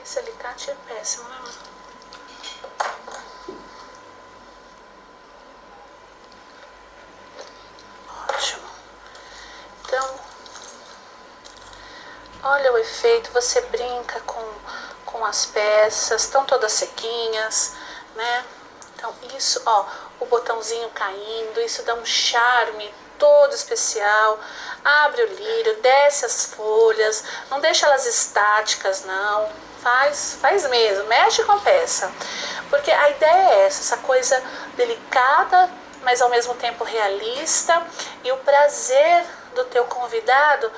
Esse alicate é péssimo, né? Ótimo. Então, olha o efeito, você brinca com as peças, estão todas sequinhas, né? Então isso, ó, o botãozinho caindo, isso dá um charme todo especial. Abre o lírio, desce as folhas, não deixa elas estáticas, não. Faz mesmo, mexe com a peça. Porque a ideia é essa coisa delicada, mas ao mesmo tempo realista. E o prazer do teu convidado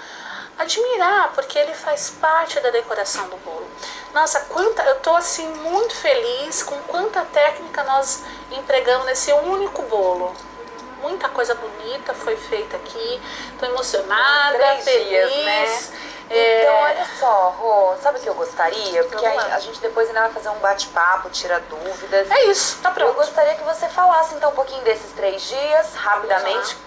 admirar, porque ele faz parte da decoração do bolo. Nossa, eu tô assim muito feliz com quanta técnica nós empregamos nesse único bolo. Muita coisa bonita foi feita aqui. Tô emocionada, 3 feliz. dias, né? Então, olha só, Rô, sabe o que eu gostaria? Porque a gente depois ainda vai fazer um bate-papo, tira dúvidas. É isso, tá pronto. Eu gostaria que você falasse então um pouquinho desses 3 dias, rapidamente,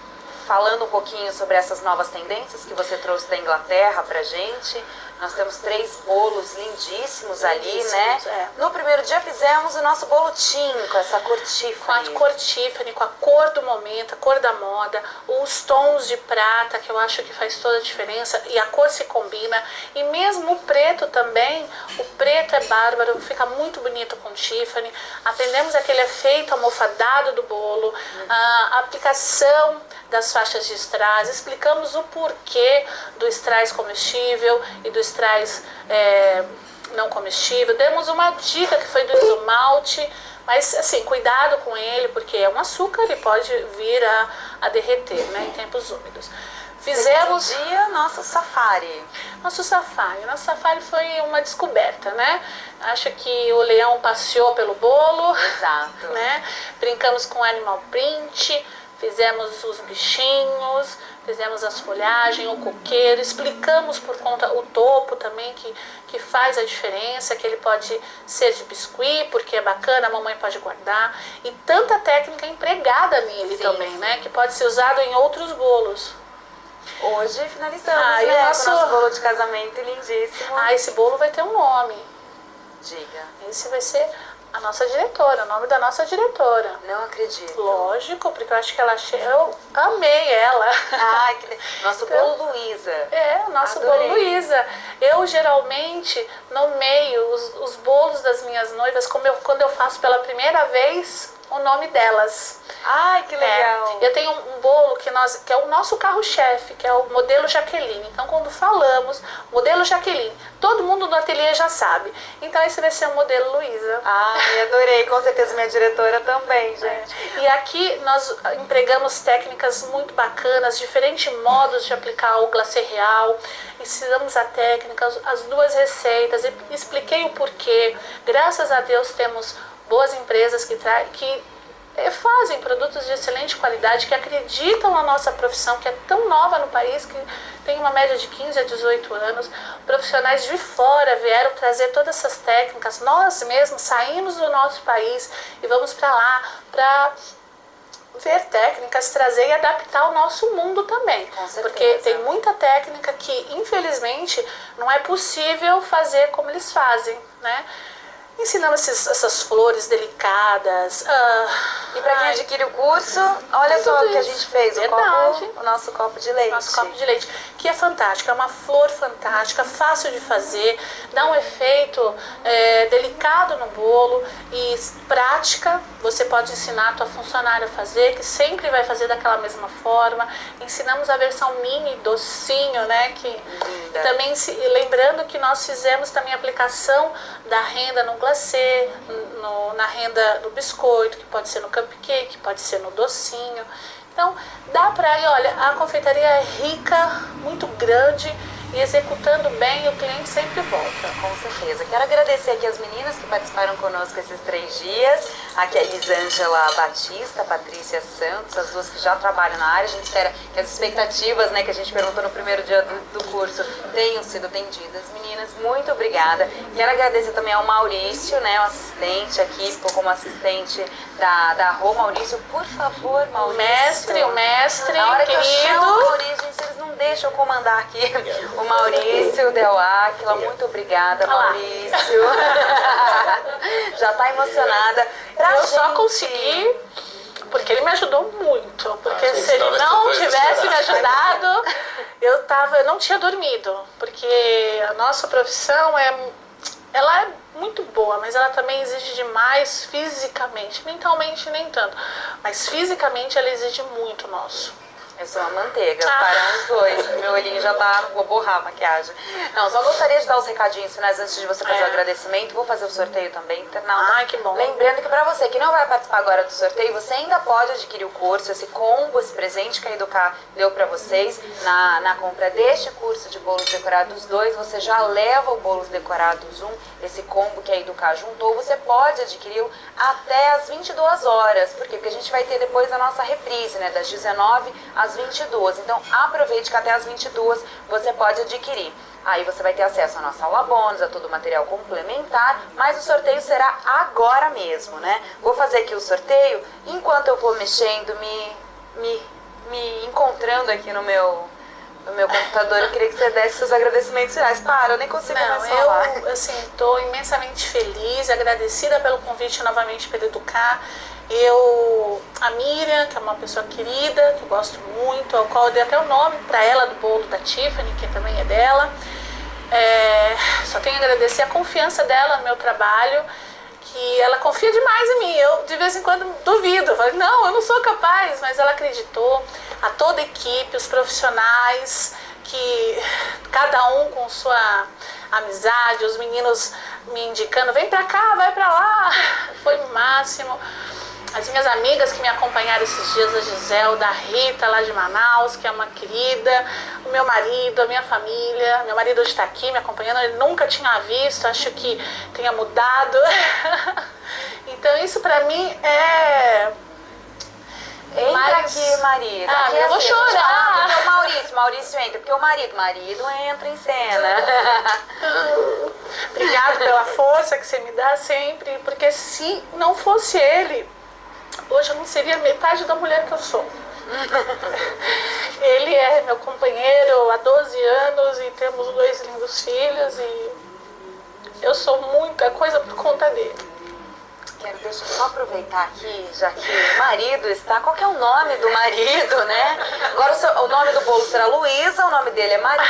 falando um pouquinho sobre essas novas tendências que você trouxe da Inglaterra pra gente. Nós temos 3 bolos lindíssimos ali, né? É. No primeiro dia fizemos o nosso bolo Tim, com essa cor Tiffany. Com a cor Tiffany, com a cor do momento, a cor da moda, os tons de prata, que eu acho que faz toda a diferença, e a cor se combina. E mesmo o preto também, o preto é bárbaro, fica muito bonito com Tiffany. Aprendemos aquele efeito almofadado do bolo, a aplicação das faixas de strass, explicamos o porquê do strass comestível e do strass não comestível. Demos uma dica que foi do isomalte, mas assim, cuidado com ele, porque é um açúcar, ele pode vir a derreter, né, em tempos úmidos. Fizemos nosso safari. Nosso safari foi uma descoberta, né? Acho que o leão passeou pelo bolo. Exato. Né? Brincamos com animal print, fizemos os bichinhos, fizemos as folhagens, o coqueiro, explicamos por conta o topo também, que faz a diferença, que ele pode ser de biscuit, porque é bacana, a mamãe pode guardar, e tanta técnica empregada nele também, né? Que pode ser usado em outros bolos. Hoje finalizamos, e né, nosso... com o nosso bolo de casamento lindíssimo. Esse bolo vai ter um nome. Diga. Esse vai ser a nossa diretora, o nome da nossa diretora. Não acredito. Lógico, porque eu acho que eu amei ela. Ai, nosso bolo Luísa. O nosso bolo Luísa. Eu geralmente nomeio os bolos das minhas noivas, quando eu faço pela primeira vez, o nome delas. Ai, que legal! Eu tenho um bolo que é o nosso carro-chefe, que é o modelo Jaqueline. Então, quando falamos modelo Jaqueline, todo mundo do ateliê já sabe. Então, esse vai ser o modelo Luísa. Ai, adorei. Com certeza minha diretora também, gente. E aqui nós empregamos técnicas muito bacanas, diferentes modos de aplicar o glacê real. Ensinamos a técnica, as duas receitas, expliquei o porquê. Graças a Deus temos boas empresas que fazem produtos de excelente qualidade, que acreditam na nossa profissão, que é tão nova no país, que tem uma média de 15 a 18 anos. Profissionais de fora vieram trazer todas essas técnicas. Nós mesmos saímos do nosso país e vamos para lá para ver técnicas, trazer e adaptar ao nosso mundo também. Com certeza. Porque tem muita técnica que, infelizmente, não é possível fazer como eles fazem, né? Ensinamos essas flores delicadas. E para quem adquire o curso, olha só o que a gente fez, o nosso copo de leite. Nosso copo de leite, que é fantástico, é uma flor fantástica, fácil de fazer, dá um efeito delicado no bolo e prática. Você pode ensinar a tua funcionária a fazer, que sempre vai fazer daquela mesma forma. Ensinamos a versão mini, docinho, né? Que também, lembrando que nós fizemos também a aplicação da renda no glacê, na renda do biscoito, que pode ser no cupcake, pode ser no docinho. Então, dá pra ir, olha, a confeitaria é rica, muito grande, e executando bem, o cliente sempre volta. Com certeza. Quero agradecer aqui as meninas que participaram conosco esses 3 dias. Aqui a Elisângela Batista, a Patrícia Santos, as duas que já trabalham na área. A gente espera que as expectativas, né, que a gente perguntou no primeiro dia do curso tenham sido atendidas. Meninas, muito obrigada. Quero agradecer também ao Maurício, né, o assistente aqui, ficou como assistente da Rô. Maurício, por favor, Maurício. O mestre, a hora querido. que eu chamo o Maurício, gente, eles não deixam eu comandar aqui. O Maurício Del Áquila, muito obrigada, Maurício. Já tá emocionada. Eu só consegui porque ele me ajudou muito. Porque se ele não tivesse me ajudado, eu não tinha dormido. Porque a nossa profissão ela é muito boa, mas ela também exige demais fisicamente. Mentalmente nem tanto, mas fisicamente ela exige muito nosso. Eu sou uma manteiga, para os dois. Meu olhinho já tá, vou borrar a maquiagem. Não, só gostaria de dar os recadinhos finais antes de você fazer o agradecimento. Vou fazer o sorteio também, internauta. Ai, que bom. Lembrando que para você que não vai participar agora do sorteio, você ainda pode adquirir o curso, esse combo, esse presente que a Educar deu para vocês. Na compra deste curso de bolos decorados 2, você já leva o bolos decorados 1, esse combo que a Educar juntou. Você pode adquiri-lo até às 22 horas. Por quê? Porque a gente vai ter depois a nossa reprise, né, das 19 às 22. Então aproveite que até às 22 você pode adquirir. Aí você vai ter acesso à nossa aula bônus, a todo o material complementar, mas o sorteio será agora mesmo, né? Vou fazer aqui o sorteio, enquanto eu vou mexendo, me encontrando aqui no meu computador, eu queria que você desse seus agradecimentos finais. Para, eu nem consigo mais falar. Eu, assim, estou imensamente feliz, agradecida pelo convite novamente para Educar. A Miriam, que é uma pessoa querida, que eu gosto muito, ao qual eu dei até o nome para ela do bolo da Tiffany, que também é dela. Só tenho a agradecer a confiança dela no meu trabalho, que ela confia demais em mim. Eu de vez em quando duvido, falo, não, eu não sou capaz, mas ela acreditou. A toda a equipe, os profissionais, que cada um com sua amizade, os meninos me indicando, vem pra cá, vai pra lá, foi o máximo. As minhas amigas que me acompanharam esses dias, a Gisele, da Rita, lá de Manaus, que é uma querida, o meu marido, a minha família. Meu marido hoje está aqui me acompanhando, ele nunca tinha visto, acho que tenha mudado. Então isso pra mim é... Entra aqui, marido. Aqui eu vou chorar. O Maurício entra, porque o marido entra em cena. Obrigada pela força que você me dá sempre, porque se não fosse ele, hoje eu não seria metade da mulher que eu sou. Ele é meu companheiro há 12 anos e temos 2 lindos filhos e eu sou muita coisa por conta dele. Deixa eu só aproveitar aqui, já que o marido está... Qual que é o nome do marido, né? Agora o nome do bolo será Luísa, o nome dele é marido.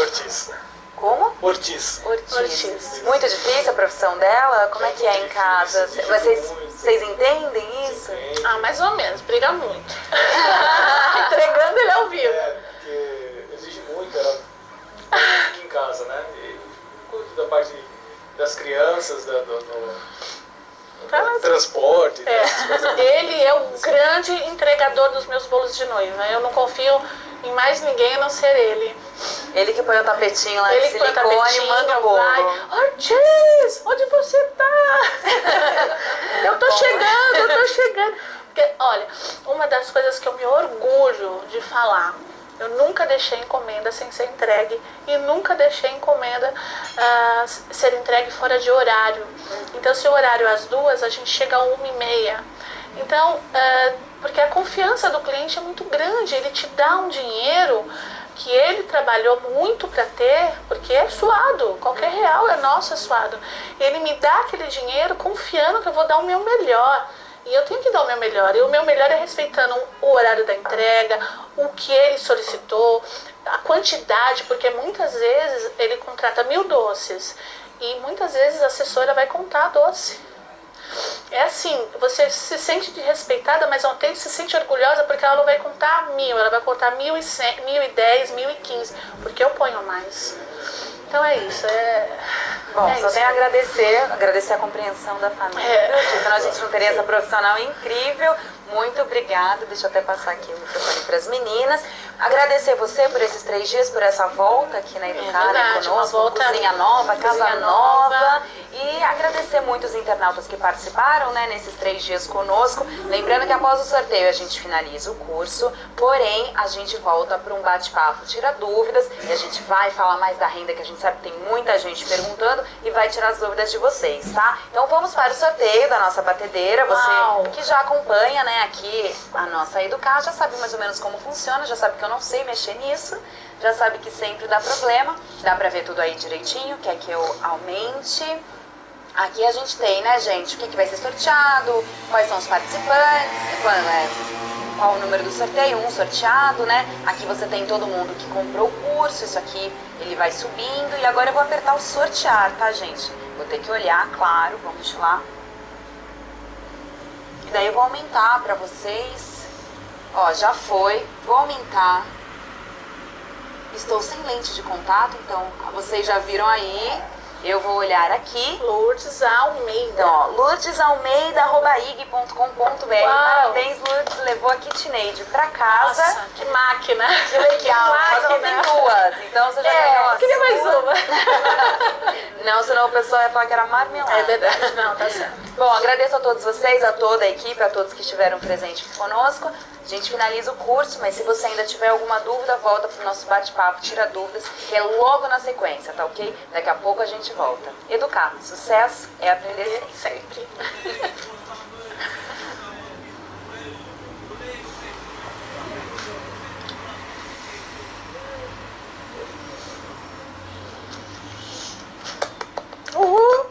Ortiz. Como? Ortiz. Ortiz. Muito difícil a profissão dela? Como é que é em casa? Vocês entendem isso? Ah, mais ou menos. Briga muito. Entregando ele ao vivo. Porque exige muito, ela fica em casa, né? E cuido da parte das crianças, do transporte. Ele é o grande entregador dos meus bolos de noiva. Eu não confio em mais ninguém a não ser ele. Ele que põe o tapetinho lá de silicone e manda o bolo. Ortiz, onde você tá? Eu tô chegando. Porque, olha, uma das coisas que eu me orgulho de falar, eu nunca deixei encomenda sem ser entregue e nunca deixei encomenda ser entregue fora de horário. Então, se o horário é às 2, a gente chega às 1h30. Então, porque a confiança do cliente é muito grande, ele te dá um dinheiro que ele trabalhou muito para ter, porque é suado, qualquer real é nosso, é suado. Ele me dá aquele dinheiro confiando que eu vou dar o meu melhor. E eu tenho que dar o meu melhor. E o meu melhor é respeitando o horário da entrega, o que ele solicitou, a quantidade, porque muitas vezes ele contrata 1000 doces e muitas vezes a assessora vai contar doce. É assim, você se sente respeitada, mas ao mesmo tempo se sente orgulhosa porque ela não vai contar 1000, ela vai contar 1100, 1010, 1015, porque eu ponho mais. Então é isso, Bom, só tenho a agradecer a compreensão da família, senão a gente não teria essa profissional incrível. Muito obrigada, deixa eu até passar aqui o microfone para as meninas. Agradecer você por esses 3 dias, por essa volta aqui na Educar conosco, cozinha nova, casa nova. E agradecer muito os internautas que participaram, né, nesses 3 dias conosco. Lembrando que após o sorteio a gente finaliza o curso, porém a gente volta para um bate-papo, tira dúvidas, e a gente vai falar mais da renda, que a gente sabe que tem muita gente perguntando, e vai tirar as dúvidas de vocês, tá? Então vamos para o sorteio da nossa batedeira. Você que já acompanha, né, aqui a nossa Educar, já sabe mais ou menos como funciona, já sabe que eu não sei mexer nisso, já sabe que sempre dá problema. Dá pra ver tudo aí direitinho, quer que eu aumente? Aqui a gente tem, né, gente, o que vai ser sorteado, quais são os participantes, qual o número do sorteio, um sorteado, né? Aqui você tem todo mundo que comprou o curso, isso aqui ele vai subindo. E agora eu vou apertar o sortear, tá, gente? Vou ter que olhar, claro, vamos lá. E daí eu vou aumentar pra vocês. Ó, já foi, vou aumentar. Estou sem lente de contato, então vocês já viram aí. Eu vou olhar aqui. Lourdes Almeida. Então, ó, lourdesalmeida@ig.com.br. Parabéns, Lourdes. Levou a KitchenAid pra casa. Nossa, que máquina. Que legal. Mas não tem 2. Então você já ganhou a queria mais uma. Não, senão o pessoal ia falar que era marmelada. É verdade. Não, tá certo. Bom, agradeço a todos vocês, a toda a equipe, a todos que estiveram presentes conosco. A gente finaliza o curso, mas se você ainda tiver alguma dúvida, volta pro nosso bate-papo, tira dúvidas, que é logo na sequência, tá ok? Daqui a pouco a gente volta. Educar, sucesso é aprender sempre. Uhul!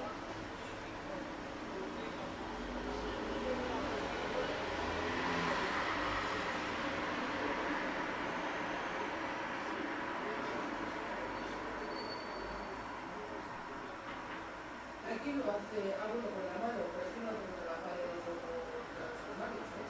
Aquí lo hace alguno con la mano, pero es que no hacemos en la pared de los armarios, ¿eh?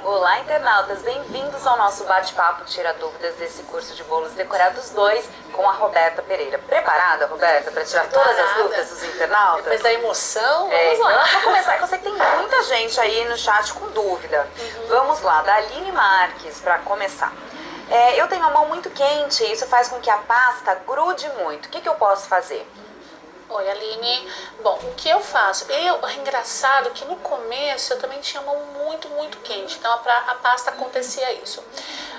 Olá, internautas! Bem-vindos ao nosso bate-papo Tira Dúvidas desse curso de bolos decorados 2 com a Roberta Pereira. Preparada, Roberta, para tirar todas as dúvidas dos internautas? Depois da emoção, vamos então lá. Vamos começar, que eu sei que tem muita gente aí no chat com dúvida. Vamos lá, da Aline Marques, para começar. Eu tenho a mão muito quente e isso faz com que a pasta grude muito. O que eu posso fazer? Oi, Aline. Bom, o que eu faço? É engraçado que no começo eu também tinha a mão muito quente, então a pasta acontecia isso.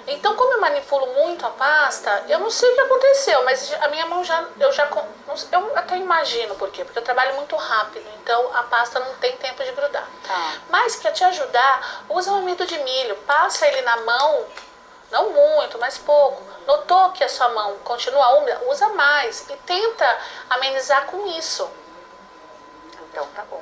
Então, como eu manipulo muito a pasta, eu não sei o que aconteceu, mas a minha mão eu até imagino por quê, porque eu trabalho muito rápido, então a pasta não tem tempo de grudar. Mas para te ajudar, usa um amido de milho, passa ele na mão, não muito, mas pouco. Notou que a sua mão continua úmida? Usa mais e tenta amenizar com isso. Então tá bom.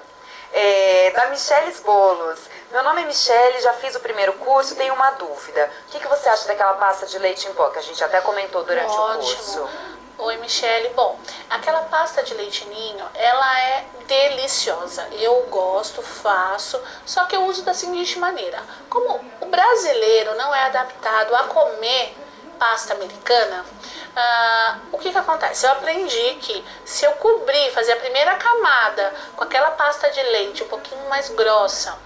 Da Michele Bolos. Meu nome é Michele, já fiz o primeiro curso, tenho uma dúvida. O que você acha daquela pasta de leite em pó que a gente até comentou durante o curso? Oi, Michele. Bom, aquela pasta de leite ninho, ela é deliciosa. Eu gosto, faço, só que eu uso da seguinte maneira. Como o brasileiro não é adaptado a comer pasta americana, o que acontece? Eu aprendi que se eu cobrir, fazer a primeira camada com aquela pasta de leite um pouquinho mais grossa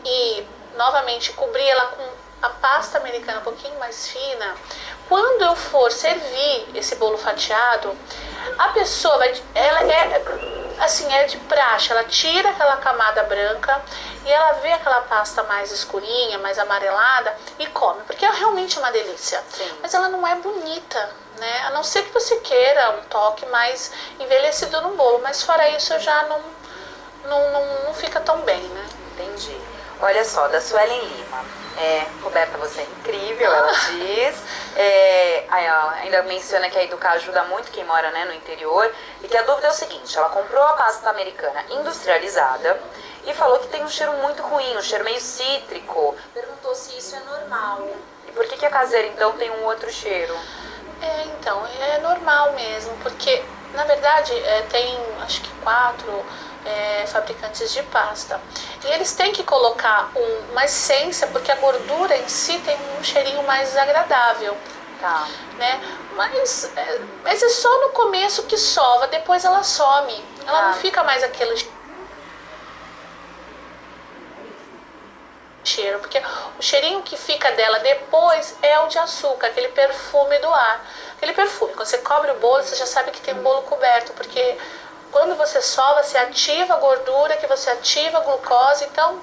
e novamente cobrir ela com a pasta americana um pouquinho mais fina, quando eu for servir esse bolo fatiado, a pessoa ela é de praxe, ela tira aquela camada branca e ela vê aquela pasta mais escurinha, mais amarelada e come, porque é realmente uma delícia. Sim. Mas ela não é bonita, né? A não ser que você queira um toque mais envelhecido no bolo, mas fora isso já não fica tão bem, né? Entendi. Olha só, da Suelen Lima. Roberta, você é incrível, ela diz. Ela ainda menciona que a Educar ajuda muito quem mora, né, no interior. E que a dúvida é o seguinte: ela comprou a pasta americana industrializada e falou que tem um cheiro muito ruim, um cheiro meio cítrico. Perguntou se isso é normal. E por que a caseira então tem um outro cheiro? Então, é normal mesmo, porque na verdade tem acho que 4 fabricantes de pasta. E eles têm que colocar uma essência, porque a gordura em si tem um cheirinho mais desagradável. Tá. Né? Mas é só no começo que sova, depois ela some. Ela não fica mais aquele cheiro, porque o cheirinho que fica dela depois é o de açúcar, aquele perfume do ar. Aquele perfume, quando você cobre o bolo, você já sabe que tem um bolo coberto, porque quando você sova, você ativa a gordura, que você ativa a glucose, então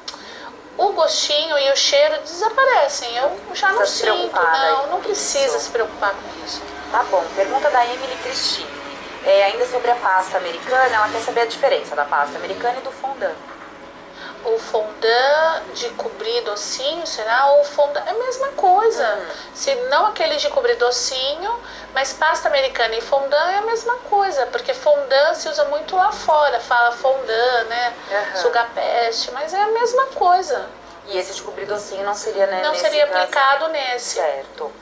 o gostinho e o cheiro desaparecem. Eu já não sinto, não precisa se preocupar com isso. Tá bom, pergunta da Emily Cristine. Ainda sobre a pasta americana, ela quer saber a diferença da pasta americana e do fondant. O fondant de cobrir docinho, será? Ou fondant é a mesma coisa. Se não aquele de cobrir docinho, mas pasta americana e fondant é a mesma coisa, porque fondant se usa muito lá fora, fala fondant, né? Sugar peste, mas é a mesma coisa. E esse de cobrir docinho não seria, né? Não seria aplicado nesse. Certo.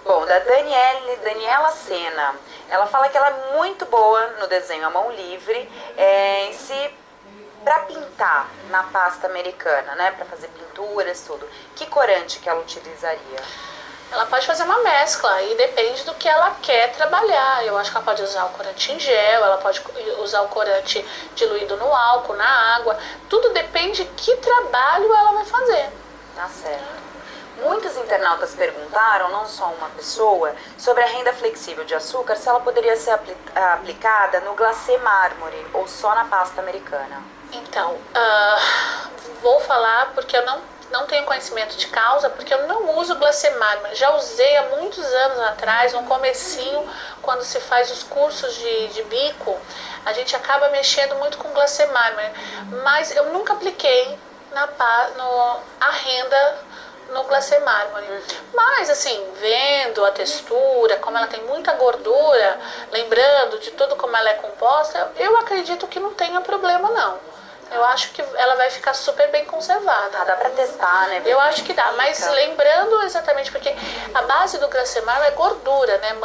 Bom, da Daniela Sena, ela fala que ela é muito boa no desenho à mão livre, para pintar na pasta americana, né, para fazer pinturas, tudo. Que corante que ela utilizaria? Ela pode fazer uma mescla e depende do que ela quer trabalhar. Eu acho que ela pode usar o corante em gel, ela pode usar o corante diluído no álcool, na água. Tudo depende de que trabalho ela vai fazer. Tá certo. Muitos internautas perguntaram, não só uma pessoa, sobre a renda flexível de açúcar, se ela poderia ser aplicada no glacê mármore ou só na pasta americana. Então, vou falar porque eu não tenho conhecimento de causa, porque eu não uso glacê mármore. Já usei há muitos anos atrás, no comecinho, quando se faz os cursos de bico, a gente acaba mexendo muito com glacê mármore, mas eu nunca apliquei a renda no glacê mármore. Mas assim, vendo a textura, como ela tem muita gordura, lembrando de tudo como ela é composta, eu acredito que não tenha problema não. Eu acho que ela vai ficar super bem conservada. Dá pra testar, né? Eu acho que dá, mas lembrando exatamente, porque a base do glacê mármore é gordura, né?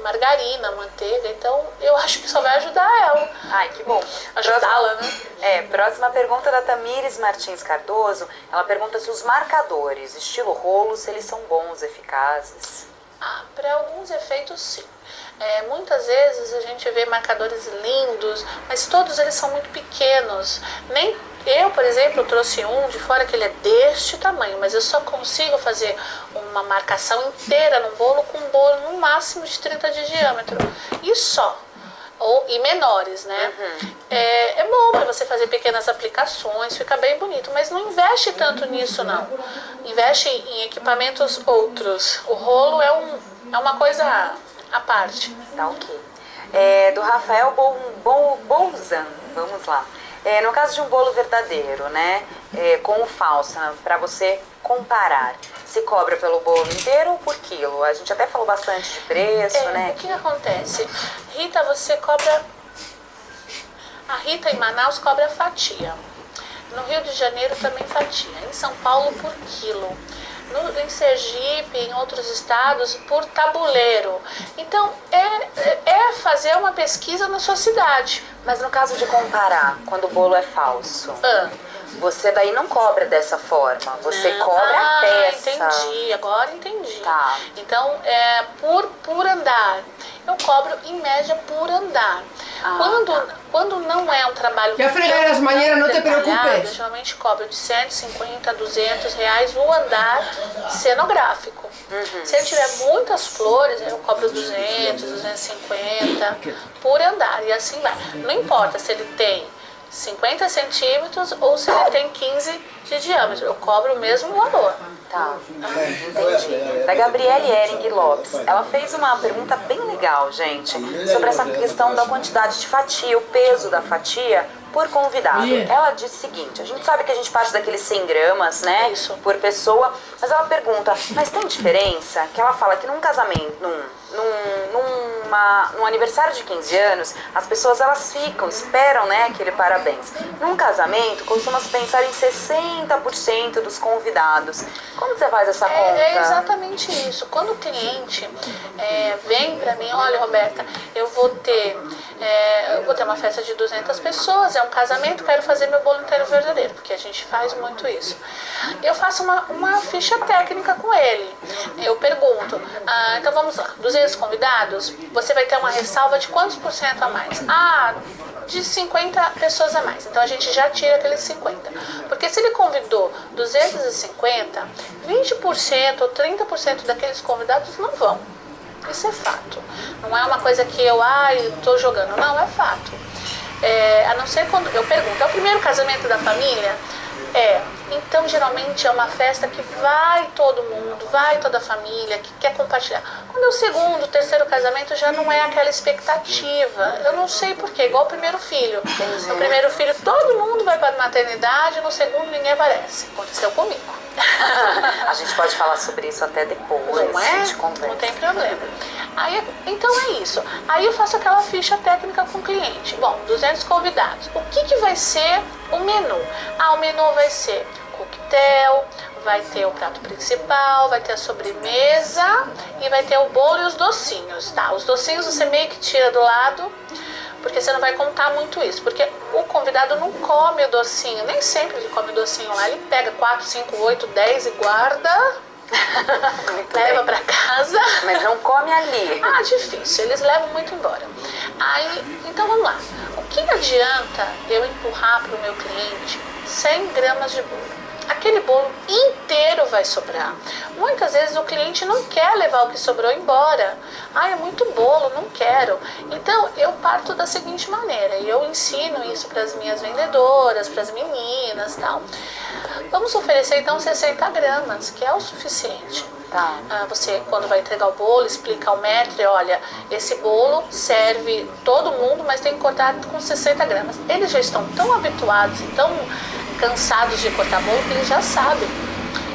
Margarina, manteiga, então eu acho que só vai ajudar ela. Ai, que bom. Ajudá-la, né? Próxima pergunta da Tamires Martins Cardoso. Ela pergunta se os marcadores, estilo rolo, se eles são bons, eficazes. Para alguns efeitos, sim. Muitas vezes a gente vê marcadores lindos, mas todos eles são muito pequenos. Eu, por exemplo, trouxe um de fora que ele é deste tamanho, mas eu só consigo fazer uma marcação inteira num bolo com um bolo no máximo de 30 de diâmetro. E só. E menores, né? É bom para você fazer pequenas aplicações, fica bem bonito, mas não investe tanto nisso, não. Investe em equipamentos outros. O rolo é uma coisa à parte. Tá ok. Do Rafael Bolzan, vamos lá. No caso de um bolo verdadeiro, né, com o falso, para você comparar, se cobra pelo bolo inteiro ou por quilo? A gente até falou bastante de preço, né? O que acontece? Rita, você cobra... A Rita em Manaus cobra fatia. No Rio de Janeiro também fatia. Em São Paulo por quilo. Em Sergipe, em outros estados, por tabuleiro. Então, é fazer uma pesquisa na sua cidade. Mas no caso de comparar, quando o bolo é falso, você daí não cobra dessa forma, você cobra a peça. Entendi, agora entendi. Tá. Então, por andar. Eu cobro em média por andar. Quando não é um trabalho... Já fregar as manhãs, não te preocupes. Eu geralmente cobro de 150 a 200 reais o andar cenográfico. Se ele tiver muitas flores, eu cobro 200, 250 por andar. E assim vai. Não importa se ele tem 50 centímetros ou se ele tem 15 de diâmetro. Eu cobro o mesmo valor. Tá, entendi. Da Gabriele Ering Lopes. Ela fez uma pergunta bem legal, gente, sobre essa questão da quantidade de fatia, o peso da fatia por convidado. Ela disse o seguinte, a gente sabe que a gente parte daqueles 100 gramas, né, por pessoa, mas ela pergunta, mas tem diferença? Que ela fala que num casamento, num aniversário de 15 anos, as pessoas elas esperam, né, aquele parabéns. Num casamento, costuma-se pensar em 60% dos convidados. Como você faz essa conta? É exatamente isso. Quando o cliente vem pra mim, olha, Roberta, eu vou ter uma festa de 200 pessoas, é um casamento, quero fazer meu bolo inteiro verdadeiro, porque a gente faz muito isso. Eu faço uma ficha técnica com ele. Eu pergunto, então vamos lá, 200 convidados, você vai ter uma ressalva de quantos por cento a mais? De 50 pessoas a mais. Então a gente já tira aqueles 50. Porque se ele convidou 250, 20% ou 30% daqueles convidados não vão. Isso é fato. Não é uma coisa que eu tô jogando. Não, é fato. A não ser quando eu pergunto, é o primeiro casamento da família? Então geralmente é uma festa que vai todo mundo, vai toda a família, que quer compartilhar. Quando é o segundo, terceiro casamento, já não é aquela expectativa. Eu não sei porquê, igual o primeiro filho. No primeiro filho todo mundo vai para a maternidade, no segundo ninguém aparece. Aconteceu comigo. A gente pode falar sobre isso até depois. Não é? A gente conversa. Não tem problema. Então é isso. Aí eu faço aquela ficha técnica com o cliente. Bom, 200 convidados. O que vai ser o menu? O menu vai ser coquetel, vai ter o prato principal, vai ter a sobremesa e vai ter o bolo e os docinhos, tá? Os docinhos você meio que tira do lado, porque você não vai contar muito isso, porque o convidado não come o docinho, nem sempre ele come o docinho lá, ele pega 4, 5, 8, 10 e guarda, leva pra casa. Mas não come ali. Difícil, eles levam muito embora. Então vamos lá, o que adianta eu empurrar pro meu cliente 100 gramas de bolo? Aquele bolo inteiro vai sobrar. Muitas vezes o cliente não quer levar o que sobrou embora. É muito bolo, não quero. Então eu parto da seguinte maneira, e eu ensino isso para as minhas vendedoras, para as meninas, tal. Vamos oferecer então 60 gramas, que é o suficiente. Tá. Você, quando vai entregar o bolo, explica ao maître, olha, esse bolo serve todo mundo, mas tem que cortar com 60 gramas. Eles já estão tão habituados e tão cansados de cortar bolo que eles já sabem.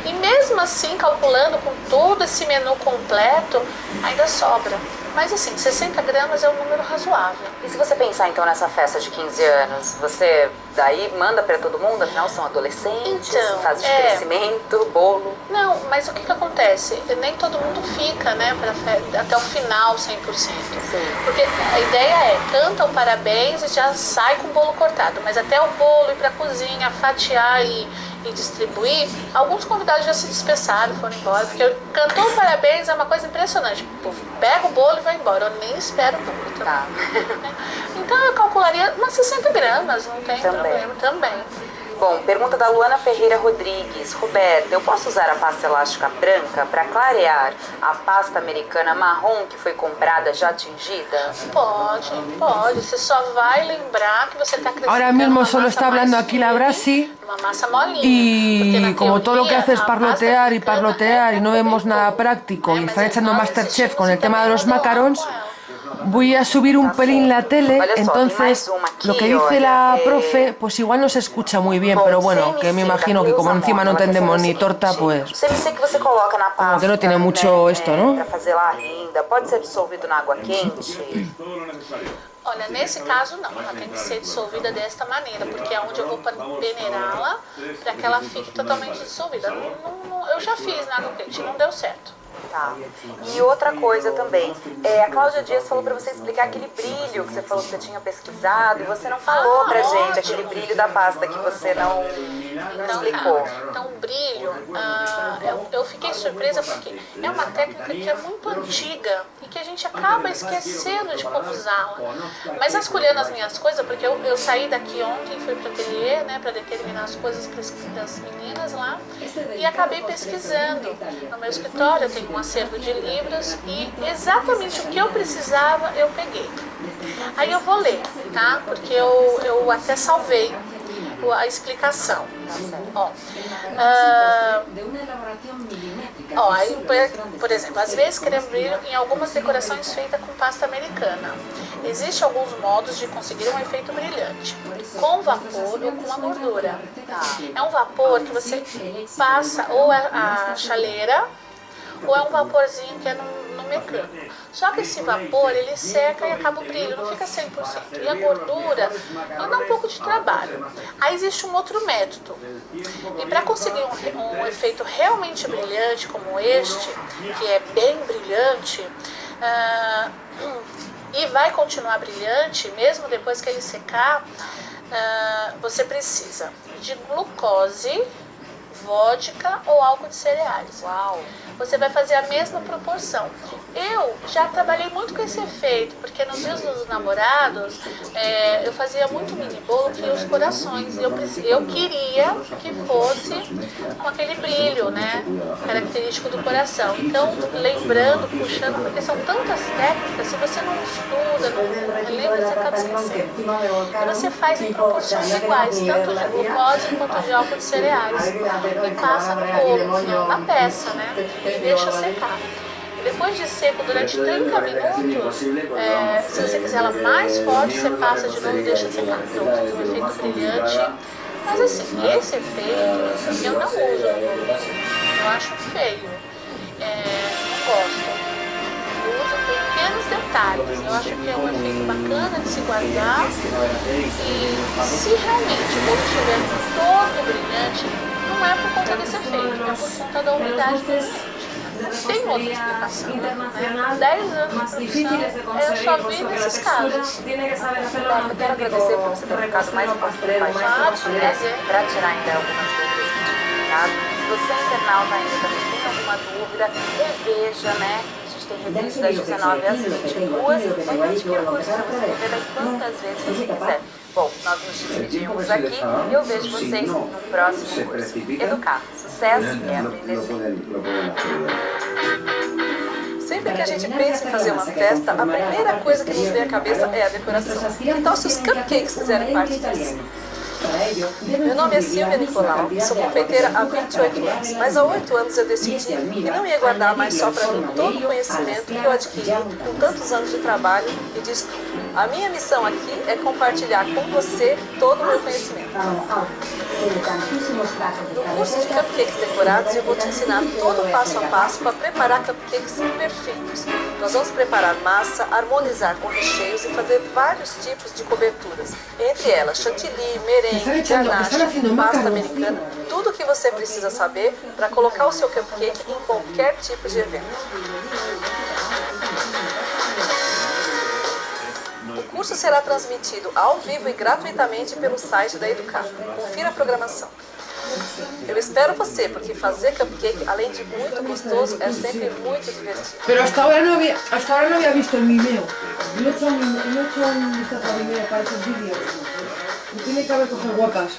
E mesmo assim, calculando com todo esse menu completo, ainda sobra. Mas assim, 60 gramas é um número razoável. E se você pensar então nessa festa de 15 anos, você daí manda pra todo mundo? Afinal são adolescentes, Então, fase de crescimento, bolo. Não, mas o que acontece? Nem todo mundo fica, né, até o final 100%. Sim. Porque a ideia é, canta o parabéns e já sai com o bolo cortado. Mas até o bolo ir pra cozinha, fatiar e distribuir, alguns convidados já se dispersaram, foram embora, porque cantou o parabéns é uma coisa impressionante. O povo pega o bolo e vai embora, eu nem espero o bolo. Tá. Então eu calcularia umas 60 gramas, não tem problema também. Bom, pergunta da Luana Ferreira Rodrigues. Roberta, eu posso usar a pasta elástica branca para clarear a pasta americana marrom que foi comprada já tingida? Pode. Você só vai lembrar que você está acrescentando. Ahora mismo solo está hablando aquí la Brasi uma massa molinha. y como todo lo que hace es parlotear y parlotear y no vemos nada práctico y están echando Masterchef con el tema de los macarons, voy a subir un pelín la tele, entonces lo que dice la profe pues igual no se escucha muy bien, pero bueno, que me imagino que como encima no entendemos ni torta, pues CMC que você coloca na pasta, como que no tiene mucho esto, ¿no? Para fazer lá a renda, pode ser dissolvido na água quente? Olha, nesse caso não, ela tem que ser dissolvida desta maneira, porque é onde eu vou peneirá-la para que ela fique totalmente dissolvida. Eu já fiz na água quente, não deu certo. Tá. E outra coisa também, a Cláudia Dias falou pra você explicar aquele brilho que você falou que você tinha pesquisado e você não falou pra gente, aquele brilho da pasta que você não explicou. Então o brilho, eu fiquei surpresa porque é uma técnica que é muito antiga e que a gente acaba esquecendo de como usá-la. Mas escolhendo as minhas coisas, porque eu saí daqui ontem, fui para o ateliê, né, para determinar as coisas para as meninas lá e acabei pesquisando. No meu escritório eu tenho um acervo de livros e exatamente o que eu precisava eu peguei. Aí eu vou ler, tá? Porque eu até salvei a explicação. Aí, por exemplo, às vezes queremos brilho em algumas decorações feitas com pasta americana. Existem alguns modos de conseguir um efeito brilhante, com vapor ou com a gordura. É um vapor que você passa ou a chaleira ou é um vaporzinho que é no mecânico. Só que esse vapor, ele seca e acaba o brilho, não fica 100%. E a gordura, ela dá um pouco de trabalho. Aí existe um outro método. E para conseguir um efeito realmente brilhante como este, que é bem brilhante, e vai continuar brilhante mesmo depois que ele secar, você precisa de glucose, vodka ou álcool de cereais. Uau! Você vai fazer a mesma proporção. Eu já trabalhei muito com esse efeito, porque nos dias dos namorados, eu fazia muito mini bolo que os corações. Eu queria que fosse com aquele brilho, né, característico do coração. Então, lembrando, puxando, porque são tantas técnicas, se você não estuda, não lembra, você acaba esquecendo. E você faz em proporções iguais, tanto de glucose quanto de álcool de cereais. E passa no bolo, na peça, né? E deixa secar. E depois de seco durante 30 minutos, se você quiser ela mais forte, você passa de novo e deixa secar. Então, um efeito brilhante. Mas assim, esse efeito eu não uso no bolo. Eu acho feio. Não gosto. Eu uso pequenos detalhes. Eu acho que é um efeito bacana de se guardar. E se realmente o bolo estiver todo brilhante, não é por conta desse efeito, é por conta da umidade do ambiente. Tem outra explicação, né? 10 anos de profissão, eu só vi nesses casos. Eu quero agradecer por você ter ficado mais um pouco para tirar ainda algumas dúvidas que tinha ficado. Se você internauta ainda também tem alguma dúvida, reveja, né? A gente tem reprise das 19 às 22, vai ter recurso para você rever quantas vezes você quiser. Bom, nós nos despedimos aqui e eu vejo vocês no próximo curso. Educar, sucesso e aprender sempre. Sempre que a gente pensa em fazer uma festa, a primeira coisa que nos vem à cabeça é a decoração. Então, se os cupcakes fizerem parte disso. Meu nome é Silvia Nicolau, sou confeiteira há 28 anos, mas há 8 anos eu decidi que não ia guardar mais só para mim todo o conhecimento que eu adquiri com tantos anos de trabalho e de estudo. A minha missão aqui é compartilhar com você todo o meu conhecimento. No curso de cupcakes decorados, eu vou te ensinar todo o passo a passo para preparar cupcakes perfeitos. Nós vamos preparar massa, harmonizar com recheios e fazer vários tipos de coberturas, entre elas chantilly, merengue, ganache, pasta americana, tudo o que você precisa saber para colocar o seu cupcake em qualquer tipo de evento. O curso será transmitido ao vivo e gratuitamente pelo site da Educar. Confira a programação. Eu espero você, porque fazer cupcake, além de muito gostoso, é sempre muito divertido. Pero hasta ahora no había visto el Mimeo. No he hecho un vistazo al Mimeo para esos vídeos. Y tiene que haber cosas guapas.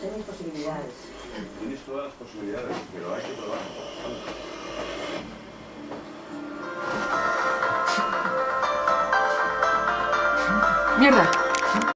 Tienes posibilidades. Tienes todas las posibilidades, pero hay que probar. Mierda.